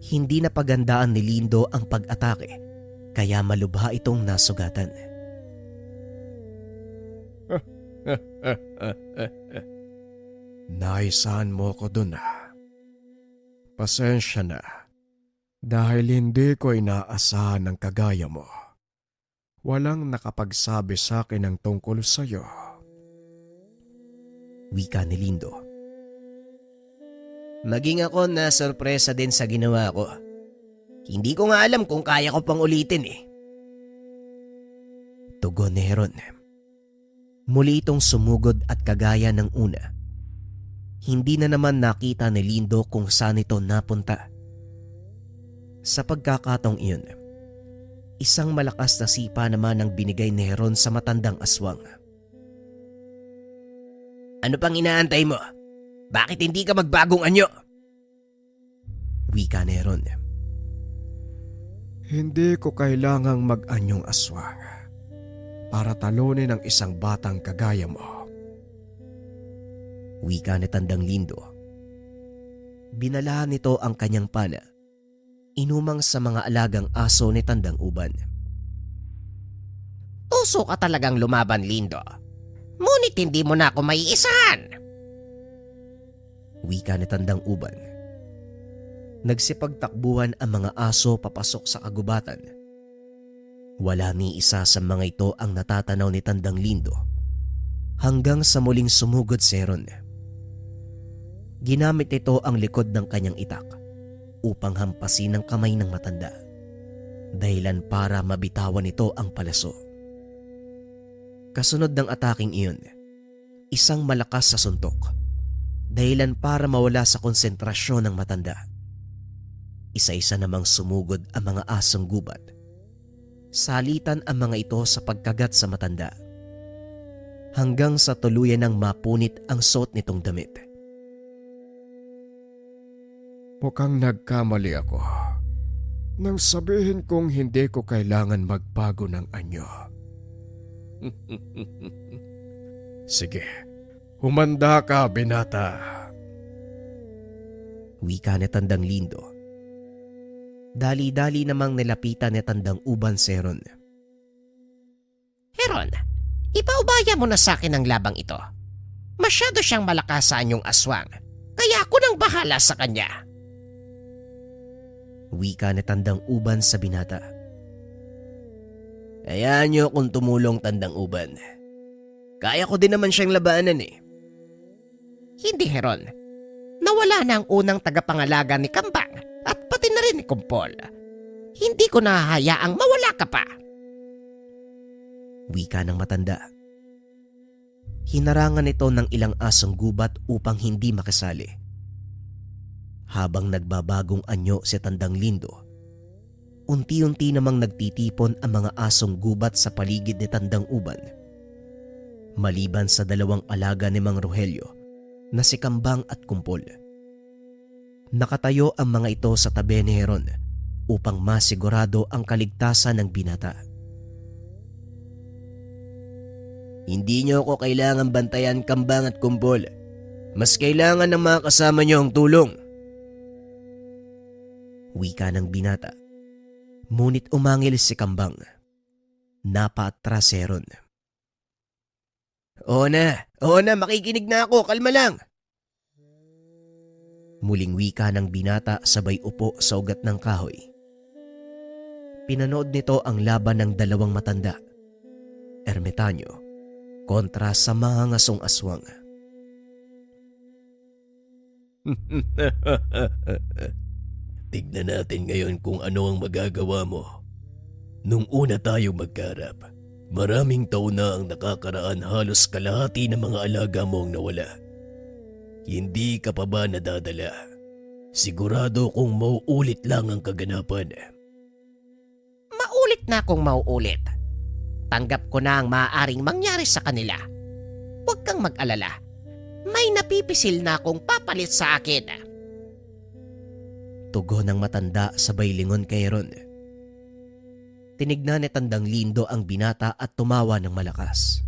Hindi na pagandaan ni Lindo ang pag-atake, kaya malubha itong nasugatan. Naisahan mo ko dun Pasensya na dahil hindi ko inaasahan ng kagaya mo. Walang nakapagsabi sa akin ng tungkol sa'yo. Wika ni Lindo. Maging ako na sorpresa din sa ginawa ko. Hindi ko nga alam kung kaya ko pang ulitin Tugon ni Heron. Muli itong sumugod at kagaya ng una. Hindi na naman nakita ni Lindo kung saan ito napunta. Sa pagkakataong iyon, isang malakas na sipa naman ang binigay ni Heron sa matandang aswang. Ano pang inaantay mo? Bakit hindi ka magbagong anyo? Wika ni Heron. Hindi ko kailangang mag-anyong aswang para talunin ang isang batang kagaya mo. Wika ni Tandang Lindo. Binalahan nito ang kanyang pana, inumang sa mga alagang aso ni Tandang Uban. Uso ka talagang lumaban, Lindo. Ngunit hindi mo na ako maiisahan. Wika ni Tandang Uban. Nagsipagtakbuhan ang mga aso papasok sa kagubatan. Wala ni isa sa mga ito ang natatanaw ni Tandang Lindo hanggang sa muling sumugod si Heron. Ginamit ito ang likod ng kanyang itak upang hampasin ang kamay ng matanda, dahilan para mabitawan ito ang palaso. Kasunod ng ataking iyon, isang malakas sa suntok, dahilan para mawala sa konsentrasyon ng matanda. Isa-isa namang sumugod ang mga asong gubat. Salitan ang mga ito sa pagkagat sa matanda, hanggang sa tuluyan ng mapunit ang suot nitong damit. Mukhang nagkamali ako nang sabihin kong hindi ko kailangan magbago ng anyo. Sige, humanda ka, binata. Wika ni Tandang Lindo. Dali-dali namang nilapitan ni Tandang Uban si Heron. Heron, ipaubaya mo na sa akin ang labang ito. Masyado siyang malakas sa anyong aswang, kaya ako nang bahala sa kanya. Wika ni Tandang Uban sa binata. Hayaan niyo kung tumulong, Tandang Uban. Kaya ko din naman siyang labanan eh. Hindi, Heron. Nawala na ang unang tagapangalaga ni Kambang at pati na rin ni Kumpol. Hindi ko nahahayaang mawala ka pa. Wika ng matanda. Hinarangan ito ng ilang asong gubat upang hindi makisali. Habang nagbabagong anyo si Tandang Lindo, unti-unti namang nagtitipon ang mga asong gubat sa paligid ni Tandang Uban. Maliban sa dalawang alaga ni Mang Rogelio na si Kambang at Kumpol. Nakatayo ang mga ito sa tabi ni Heron upang masigurado ang kaligtasan ng binata. Hindi niyo ako kailangan bantayan, Kambang at Kumpol. Mas kailangan ng mga kasama niyo ang tulong. Wika ng binata. Ngunit umangil si Kambang. Napaatras si Heron. Oo na, makikinig na ako, kalma lang. Muling wika ng binata sabay upo sa ugat ng kahoy. Pinanood nito ang laban ng dalawang matanda, ermitanyo, kontra sa mga ngasong aswang. Tignan natin ngayon kung ano ang magagawa mo. Nung una tayo magkarap, maraming taon na ang nakakaraan, halos kalahati ng mga alaga mo ang nawala. Hindi ka pa ba nadadala? Sigurado kung mauulit lang ang kaganapan. Maulit na akong mauulit. Tanggap ko na ang maaaring mangyari sa kanila. Huwag kang mag-alala. May napipisil na akong papalit sa akin. Tugon ng matanda sabay lingon kay Heron. Tinignan ni Tandang Lindo ang binata at tumawa ng malakas.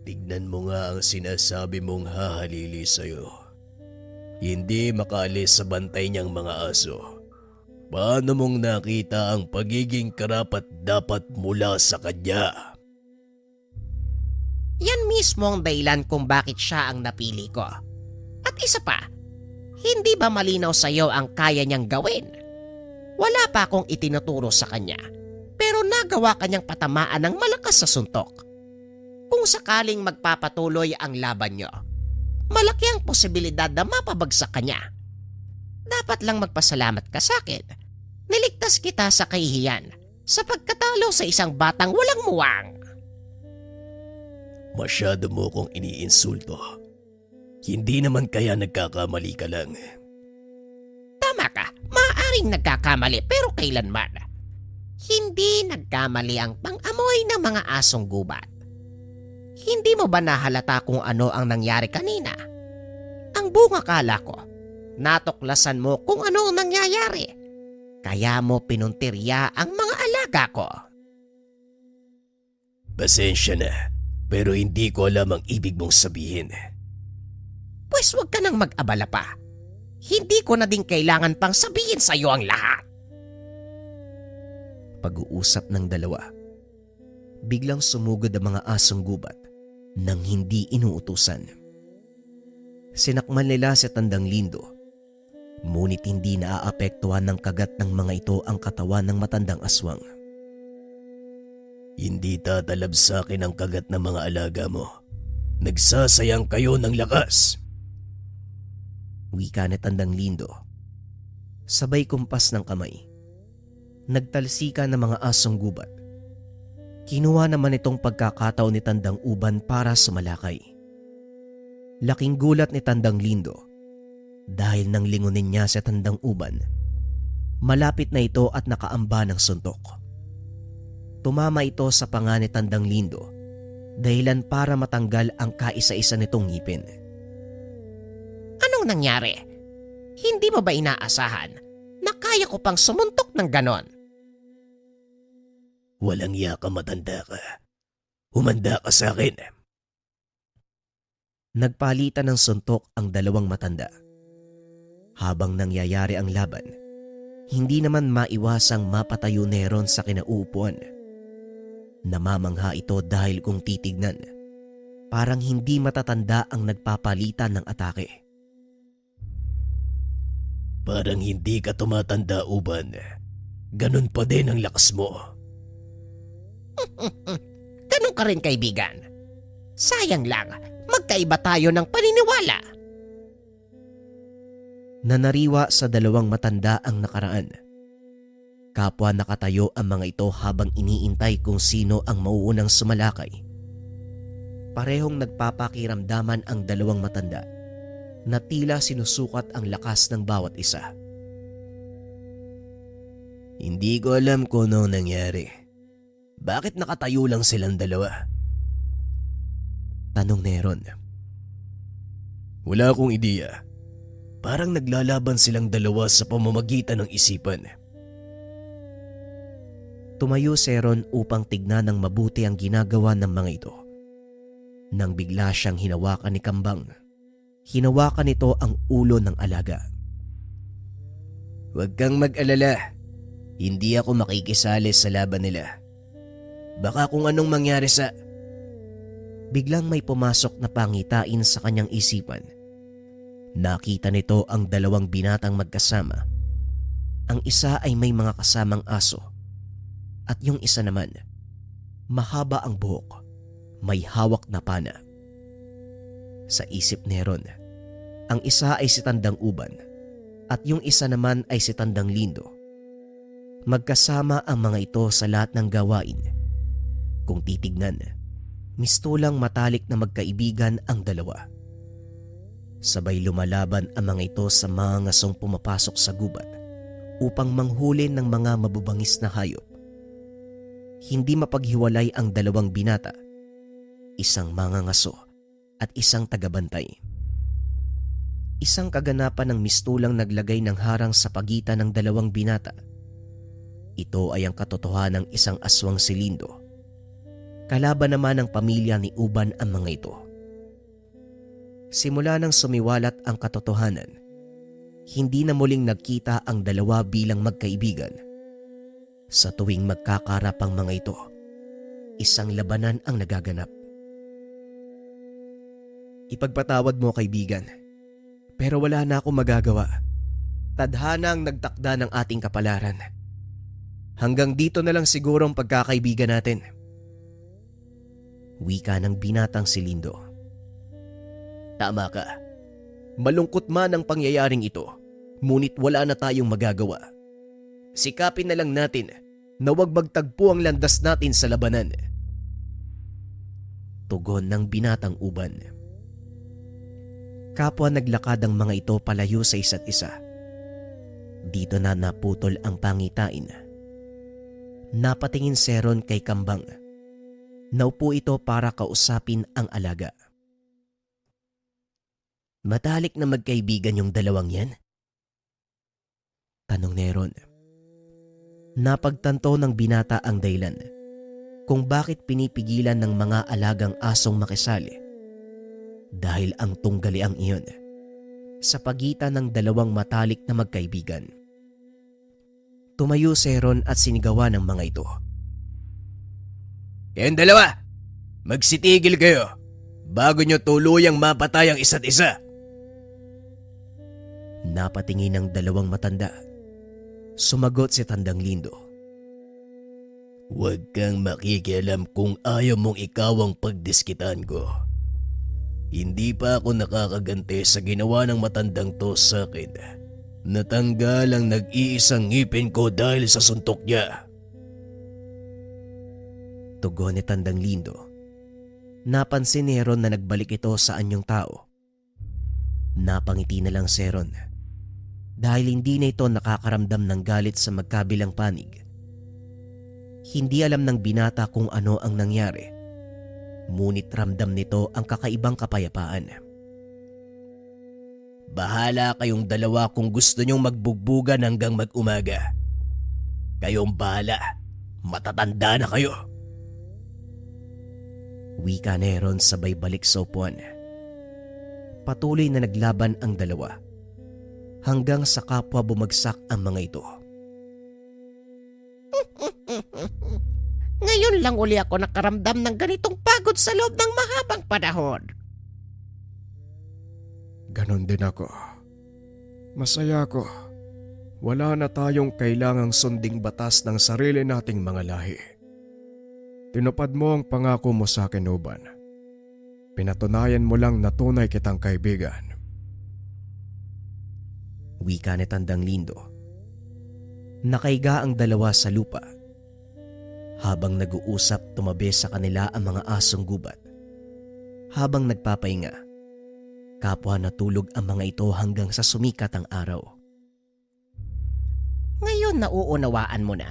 Tignan mo nga ang sinasabi mong hahalili sa'yo. Hindi makaalis sa bantay niyang mga aso. Paano mong nakita ang pagiging karapat-dapat mula sa kanya? Yan mismo ang dahilan kung bakit siya ang napili ko. At isa pa, hindi ba malinaw sa iyo ang kaya niyang gawin? Wala pa akong itinuturo sa kanya, pero nagawa kanyang patamaan ng malakas sa suntok. Kung sakaling magpapatuloy ang laban niyo, malaki ang posibilidad na mapabagsak kanya. Dapat lang magpasalamat ka sa akin. Niligtas kita sa kahihiyan sa pagkatalo sa isang batang walang muwang. Masyado mo kong iniinsulto. Hindi naman kaya nagkakamali ka lang. Tama ka, maaaring nagkakamali pero kailanman. Hindi nagkamali ang pang-amoy ng mga asong gubat. Hindi mo ba nahalata kung ano ang nangyari kanina? Ang bunga kala ko, Natuklasan mo kung ano ang nangyayari. Kaya mo pinuntirya ang mga alaga ko. Pasensya na, pero hindi ko alam ang ibig mong sabihin. Pues huwag ka nang mag-abala pa. Hindi ko na din kailangan pang sabihin sa iyo ang lahat. Pag-uusap ng dalawa. Biglang sumugod ang mga asong gubat nang hindi inuutusan. Sinakmal nila si Tandang Lindo, ngunit hindi naaapektuhan ng kagat ng mga ito ang katawan ng matandang aswang. Hindi tatalab sa akin ang kagat ng mga alaga mo. Nagsasayang kayo ng lakas. Wika ni Tandang Lindo. Sabay kumpas ng kamay. Nagtalsika ng mga asong gubat. Kinuha naman itong pagkakataon ni Tandang Uban para sumalakay. Laking gulat ni Tandang Lindo dahil nang lingunin niya sa Tandang Uban, malapit na ito at nakaamba ng suntok. Tumama ito sa panga ni Tandang Lindo dahilan para matanggal ang kaisa-isa nitong ngipin. Anong nangyari? Hindi mo ba inaasahan na kaya ko pang sumuntok ng ganon? Walang yaka, matanda ka. Humanda ka sa akin. Nagpalitan ng suntok ang dalawang matanda. Habang nangyayari ang laban, hindi naman maiwasang mapatayo ni Heron sa kinauupuan. Namamangha ito dahil kung titignan, parang hindi matatanda ang nagpapalitan ng atake. Parang hindi ka tumatanda, Uban. Ganun pa din ang lakas mo. Ganun ka rin, kaibigan. Sayang lang, magkaiba tayo ng paniniwala. Nanariwa sa dalawang matanda ang nakaraan. Kapwa nakatayo ang mga ito habang iniintay kung sino ang mauunang sumalakay. Parehong nagpapakiramdaman ang dalawang matanda na tila sinusukat ang lakas ng bawat isa. Hindi ko alam kung ano nangyari. Bakit nakatayo lang silang dalawa? Tanong ni Heron. Wala akong ideya. Parang naglalaban silang dalawa sa pamamagitan ng isipan. Tumayo si Heron upang tignan ng mabuti ang ginagawa ng mga ito. Nang bigla siyang hinawakan ni Kambang, hinawakan nito ang ulo ng alaga. Huwag kang mag-alala. Hindi ako makikisali sa laban nila. Baka kung anong mangyari sa... Biglang may pumasok na pangitain sa kanyang isipan. Nakita nito ang dalawang binatang magkasama. Ang isa ay may mga kasamang aso. At yung isa naman, mahaba ang buhok, may hawak na pana. Sa isip ni Heron, ang isa ay si Tandang Uban at yung isa naman ay si Tandang Lindo. Magkasama ang mga ito sa lahat ng gawain. Kung titignan, mistulang matalik na magkaibigan ang dalawa. Sabay lumalaban ang mga ito sa mga ngasong pumapasok sa gubat upang manghuli ng mga mabubangis na hayop. Hindi mapaghiwalay ang dalawang binata, isang mangangaso at isang tagabantay. Isang kaganapan ng mistulang naglagay ng harang sa pagitan ng dalawang binata. Ito ay ang katotohanan ng isang aswang si Lindo. Kalaban naman ng pamilya ni Uban ang mga ito. Simula nang sumiwalat ang katotohanan, hindi na muling nagkita ang dalawa bilang magkaibigan. Sa tuwing magkakarap ang mga ito, isang labanan ang nagaganap. Ipagpatawad mo, kaibigan, pero wala na akong magagawa. Tadhana ang nagtakda ng ating kapalaran. Hanggang dito na lang siguro ang pagkakaibigan natin. Wika ng binatang si Lindo. Tama ka. Malungkot man ang pangyayaring ito, ngunit wala na tayong magagawa. Sikapin na lang natin na huwag magtagpo ang landas natin sa labanan. Tugon ng binatang Uban. Kapwa naglakad ang mga ito palayo sa isa't isa. Dito na naputol ang pangitain. Napatingin si Heron kay Kambang. Naupo ito para kausapin ang alaga. Matalik na magkaibigan yung dalawang yan? Tanong ni Aaron. Napagtanto ng binata ang dahilan kung bakit pinipigilan ng mga alagang asong makisali. Dahil ang tunggaliang iyon sa pagitan ng dalawang matalik na magkaibigan. Tumayo si Aaron at sinigawan ng mga ito. Kayong dalawa, magsitigil kayo bago nyo tuluyang mapatay ang isa't isa. Napatingin ng dalawang matanda. Sumagot si Tandang Lindo. Huwag kang makikialam kung ayaw mong ikaw ang pagdiskitan ko. Hindi pa ako nakakaganti sa ginawa ng matandang to sa akin. Natanggal ang nag-iisang ngipin ko dahil sa suntok niya. Tugon ni Tandang Lindo. Napansin ni Aaron na nagbalik ito sa anyong tao. Napangiti na lang si Aaron dahil hindi na ito nakakaramdam ng galit sa magkabilang panig. Hindi alam ng binata kung ano ang nangyari, ngunit ramdam nito ang kakaibang kapayapaan. Bahala kayong dalawa kung gusto nyong magbugbugan hanggang mag-umaga. Kayong bahala, matatanda na kayo. Wika ni Aaron sabay balik sa upuan. Patuloy na naglaban ang dalawa hanggang sa kapwa bumagsak ang mga ito. Ngayon lang uli ako nakaramdam ng ganitong pagod sa loob ng mahabang panahon. Ganon din ako. Masaya ako. Wala na tayong kailangang sunding batas ng sarili nating mga lahi. Tinupad mo ang pangako mo sa akin, Uban. Pinatunayan mo lang na tunay kitang kaibigan. Wika ni Tandang Lindo. Nakaiga ang dalawa sa lupa. Habang nag-uusap, tumabi sa kanila ang mga asong gubat. Habang nagpapahinga, kapwa natulog ang mga ito hanggang sa sumikat ang araw. Ngayon nauunawaan mo na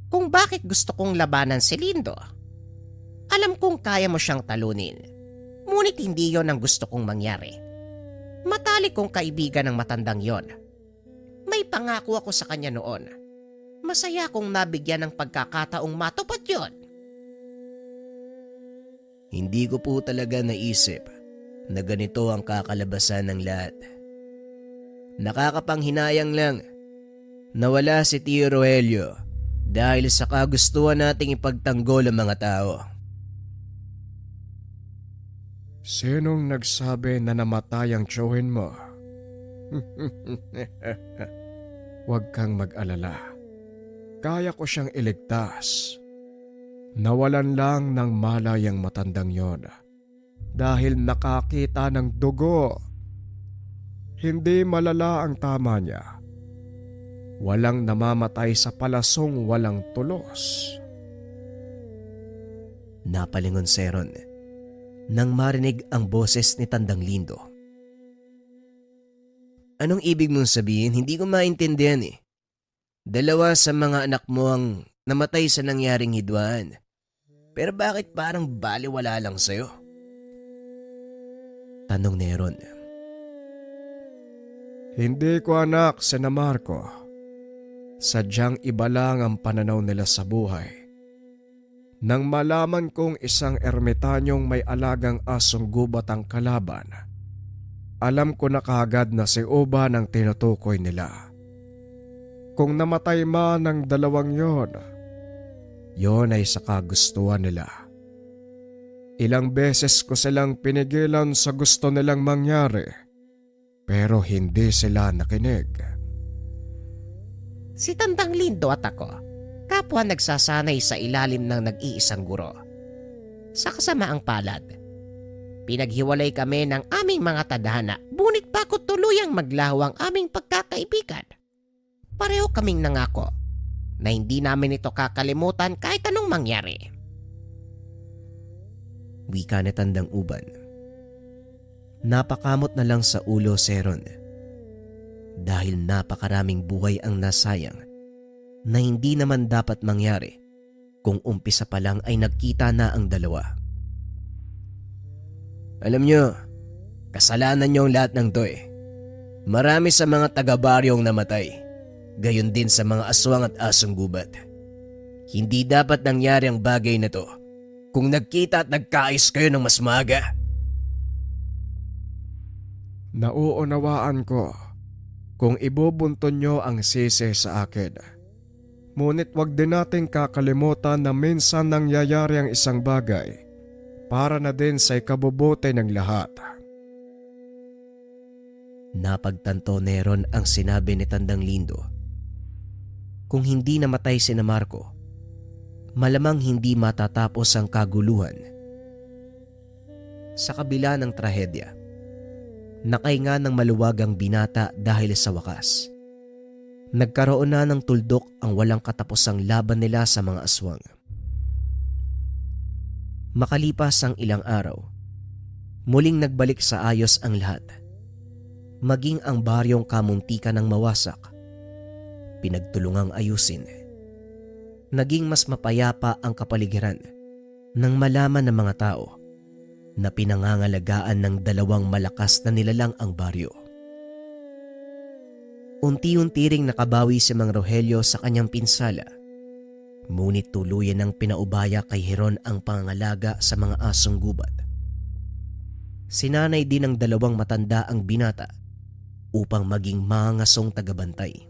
kung bakit gusto kong labanan si Lindo. Alam kong kaya mo siyang talunin, ngunit hindi yon ang gusto kong mangyari. Matalik kong kaibigan ng matandang yon. May pangako ako sa kanya noon. Masaya kong nabigyan ng pagkakataong matupad yon. Hindi ko po talaga naisip na ganito ang kakalabasan ng lahat. Nakakapanghinayang lang na wala si Tio Rogelio dahil sa kagustuhan nating ipagtanggol ang mga tao. Sinong nagsabi na namatay ang tiyuhin mo? Huwag kang mag-alala. Kaya ko siyang iligtas. Nawalan lang ng malay ang matandang yon dahil nakakita ng dugo. Hindi malala ang tama niya. Walang namamatay sa palasong walang tulos. Napalingon si Aaron nang marinig ang boses ni Tandang Lindo. Anong ibig mong sabihin? Hindi ko maintindihan eh. Dalawa sa mga anak mo ang namatay sa nangyaring hidwaan. Pero bakit parang baliwala lang sa'yo? Tanong ni Aaron. Hindi ko anak, Sena Marco. Sadyang iba lang ang pananaw nila sa buhay. Nang malaman kong isang ermitanyong may alagang asong gubat ang kalaban, alam ko na kaagad na si Uban ang tinutukoy nila. Kung namatay man ang dalawang yon ay sa kagustuhan nila. Ilang beses ko silang pinigilan sa gusto nilang mangyari, pero hindi sila nakinig. Si Tandang Lindo at ako, kapwa nagsasanay sa ilalim ng nag-iisang guro. Sa kasamaang palad, pinaghiwalay kami ng aming mga tadhana, ngunit bago tuluyang maglaho ang aming pagkakaibigan, pareho kaming nangako na hindi namin ito kakalimutan kahit anong mangyari. Wika ni Tandang Uban. Napakamot na lang sa ulo si Aaron dahil napakaraming buhay ang nasayang na hindi naman dapat mangyari kung umpisa pa lang ay nagkita na ang dalawa. Alam nyo, kasalanan nyo ang lahat ng to eh. Marami sa mga taga-baryong namatay. Gayon din sa mga aswang at asong gubat. Hindi dapat nangyari ang bagay na to kung nagkita at nagkais kayo ng mas maaga. Nauunawaan ko kung ibubunton nyo ang sisi sa akin. Ngunit wag din nating kakalimutan na minsan nangyayari ang isang bagay para na din sa ikabubuti ng lahat. Napagtanto ni Heron ang sinabi ni Tandang Lindo. Kung hindi namatay si Marco, malamang hindi matatapos ang kaguluhan. Sa kabila ng trahedya, nakahinga ng maluwag ang binata dahil sa wakas. Nagkaroon na ng tuldok ang walang katapusang laban nila sa mga aswang. Makalipas ang ilang araw, muling nagbalik sa ayos ang lahat. Maging ang baryong kamuntikan ng mawasak, pinagtulungang ayusin. Naging mas mapayapa ang kapaligiran nang malaman ng mga tao na pinangangalagaan ng dalawang malakas na nilalang ang baryo. Unti-unti ring nakabawi si Mang Rogelio sa kanyang pinsala, ngunit tuluyan ng pinaubaya kay Heron ang pangangalaga sa mga asong gubat. Sinanay din ng dalawang matanda ang binata upang maging mangasong tagabantay.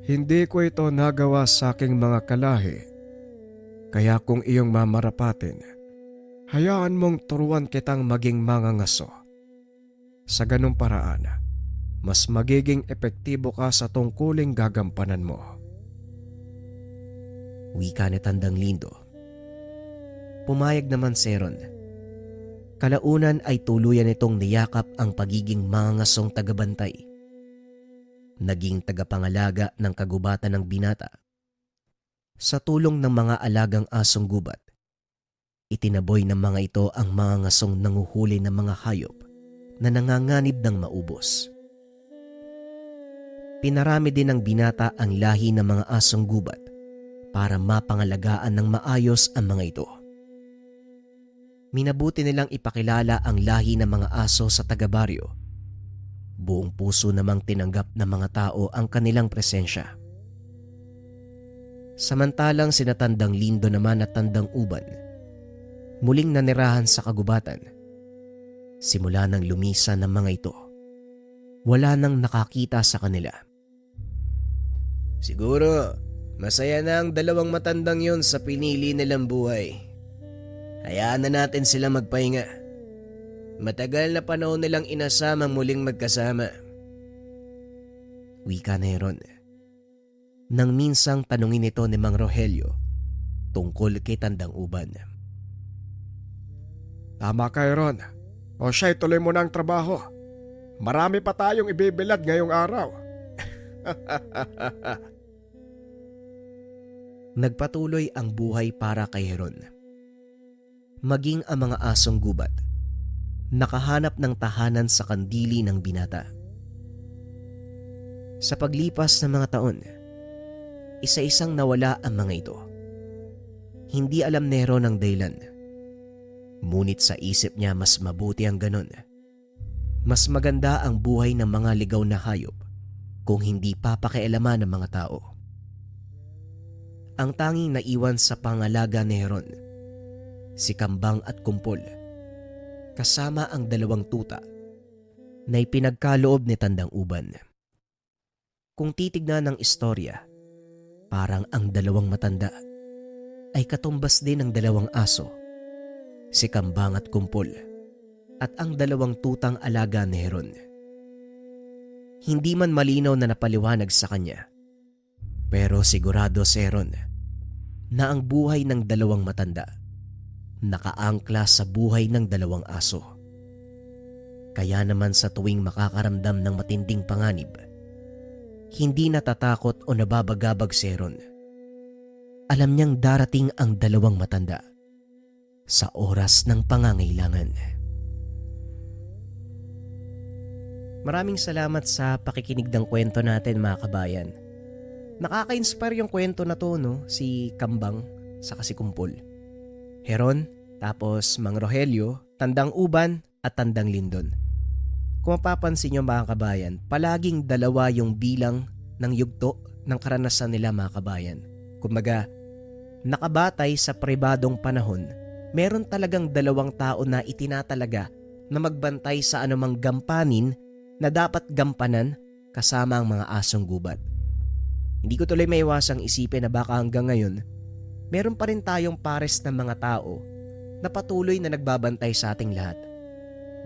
Hindi ko ito nagawa sa aking mga kalahi, kaya kung iyong mamarapatin, hayaan mong turuan kitang maging mangangaso. Sa ganung paraan, mas magiging epektibo ka sa tungkuling gagampanan mo. Wika ni Tandang Lindo. Pumayag naman si Heron. Kalaunan ay tuluyan itong niyakap ang pagiging mangangasong tagabantay. Naging tagapangalaga ng kagubatan ng binata. Sa tulong ng mga alagang asong gubat, itinaboy ng mga ito ang mangangasong nanguhuli ng mga hayop na nanganganib ng maubos. Pinarami din ng binata ang lahi ng mga asong gubat para mapangalagaan ng maayos ang mga ito. Minabuti nilang ipakilala ang lahi ng mga aso sa taga-baryo. Buong puso namang tinanggap ng mga tao ang kanilang presensya. Samantalang sina Tandang Lindo naman at Tandang Uban, muling nanirahan sa kagubatan. Simula nang lumisan ng mga ito, wala nang nakakita sa kanila. Siguro, masaya na ang dalawang matandang yon sa pinili nilang buhay. Hayaan na natin sila magpahinga. Matagal na panahon nilang inasamang muling magkasama. Wika ni Heron. Nang minsang tanungin ito ni Mang Rogelio tungkol kay Tandang Uban. Tama ka, Heron. O siya, ituloy mo na ang trabaho. Marami pa tayong ibibilad ngayong araw. Nagpatuloy ang buhay para kay Heron. Maging ang mga asong gubat, nakahanap ng tahanan sa kandili ng binata. Sa paglipas ng mga taon, isa-isang nawala ang mga ito. Hindi alam ni Heron ang dahilan. Ngunit sa isip niya mas mabuti ang ganon. Mas maganda ang buhay ng mga ligaw na hayop kung hindi papakialaman ng mga tao. Ang tanging naiwan sa pangalaga ni Heron, si Kambang at Kumpol, kasama ang dalawang tuta na ipinagkaloob ni Tandang Uban. Kung titignan ng istorya, parang ang dalawang matanda ay katumbas din ng dalawang aso, si Kambang at Kumpol, at ang dalawang tutang alaga ni Heron. Hindi man malinaw na napaliwanag sa kanya, pero sigurado si Heron na ang buhay ng dalawang matanda nakaangkla sa buhay ng dalawang aso. Kaya naman sa tuwing makakaramdam ng matinding panganib, hindi natatakot o nababagabag si Heron. Alam niyang darating ang dalawang matanda sa oras ng pangangailangan. Maraming salamat sa pakikinig ng kwento natin, mga kabayan. Nakaka-inspire yung kwento na to, no? Si Kambang saka si Kumpol. Heron, tapos Mang Rogelio, Tandang Uban at Tandang Lindon. Kung mapapansin nyo mga kabayan, palaging dalawa yung bilang ng yugto ng karanasan nila mga kabayan. Kumbaga, nakabatay sa pribadong panahon, meron talagang dalawang tao na itinatalaga na magbantay sa anumang gampanin na dapat gampanan kasama ang mga asong gubat. Hindi ko tuloy maiwasang isipin na baka hanggang ngayon, meron pa rin tayong pares ng mga tao na patuloy na nagbabantay sa ating lahat.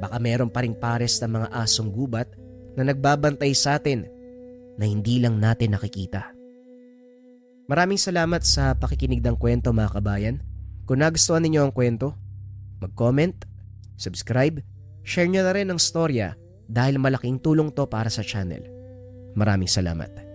Baka meron pa rin pares ng mga asong gubat na nagbabantay sa atin na hindi lang natin nakikita. Maraming salamat sa pakikinig ng kwento mga kabayan. Kung nagustuhan ninyo ang kwento, mag-comment, subscribe, share nyo na rin ang storya dahil malaking tulong to para sa channel. Maraming salamat.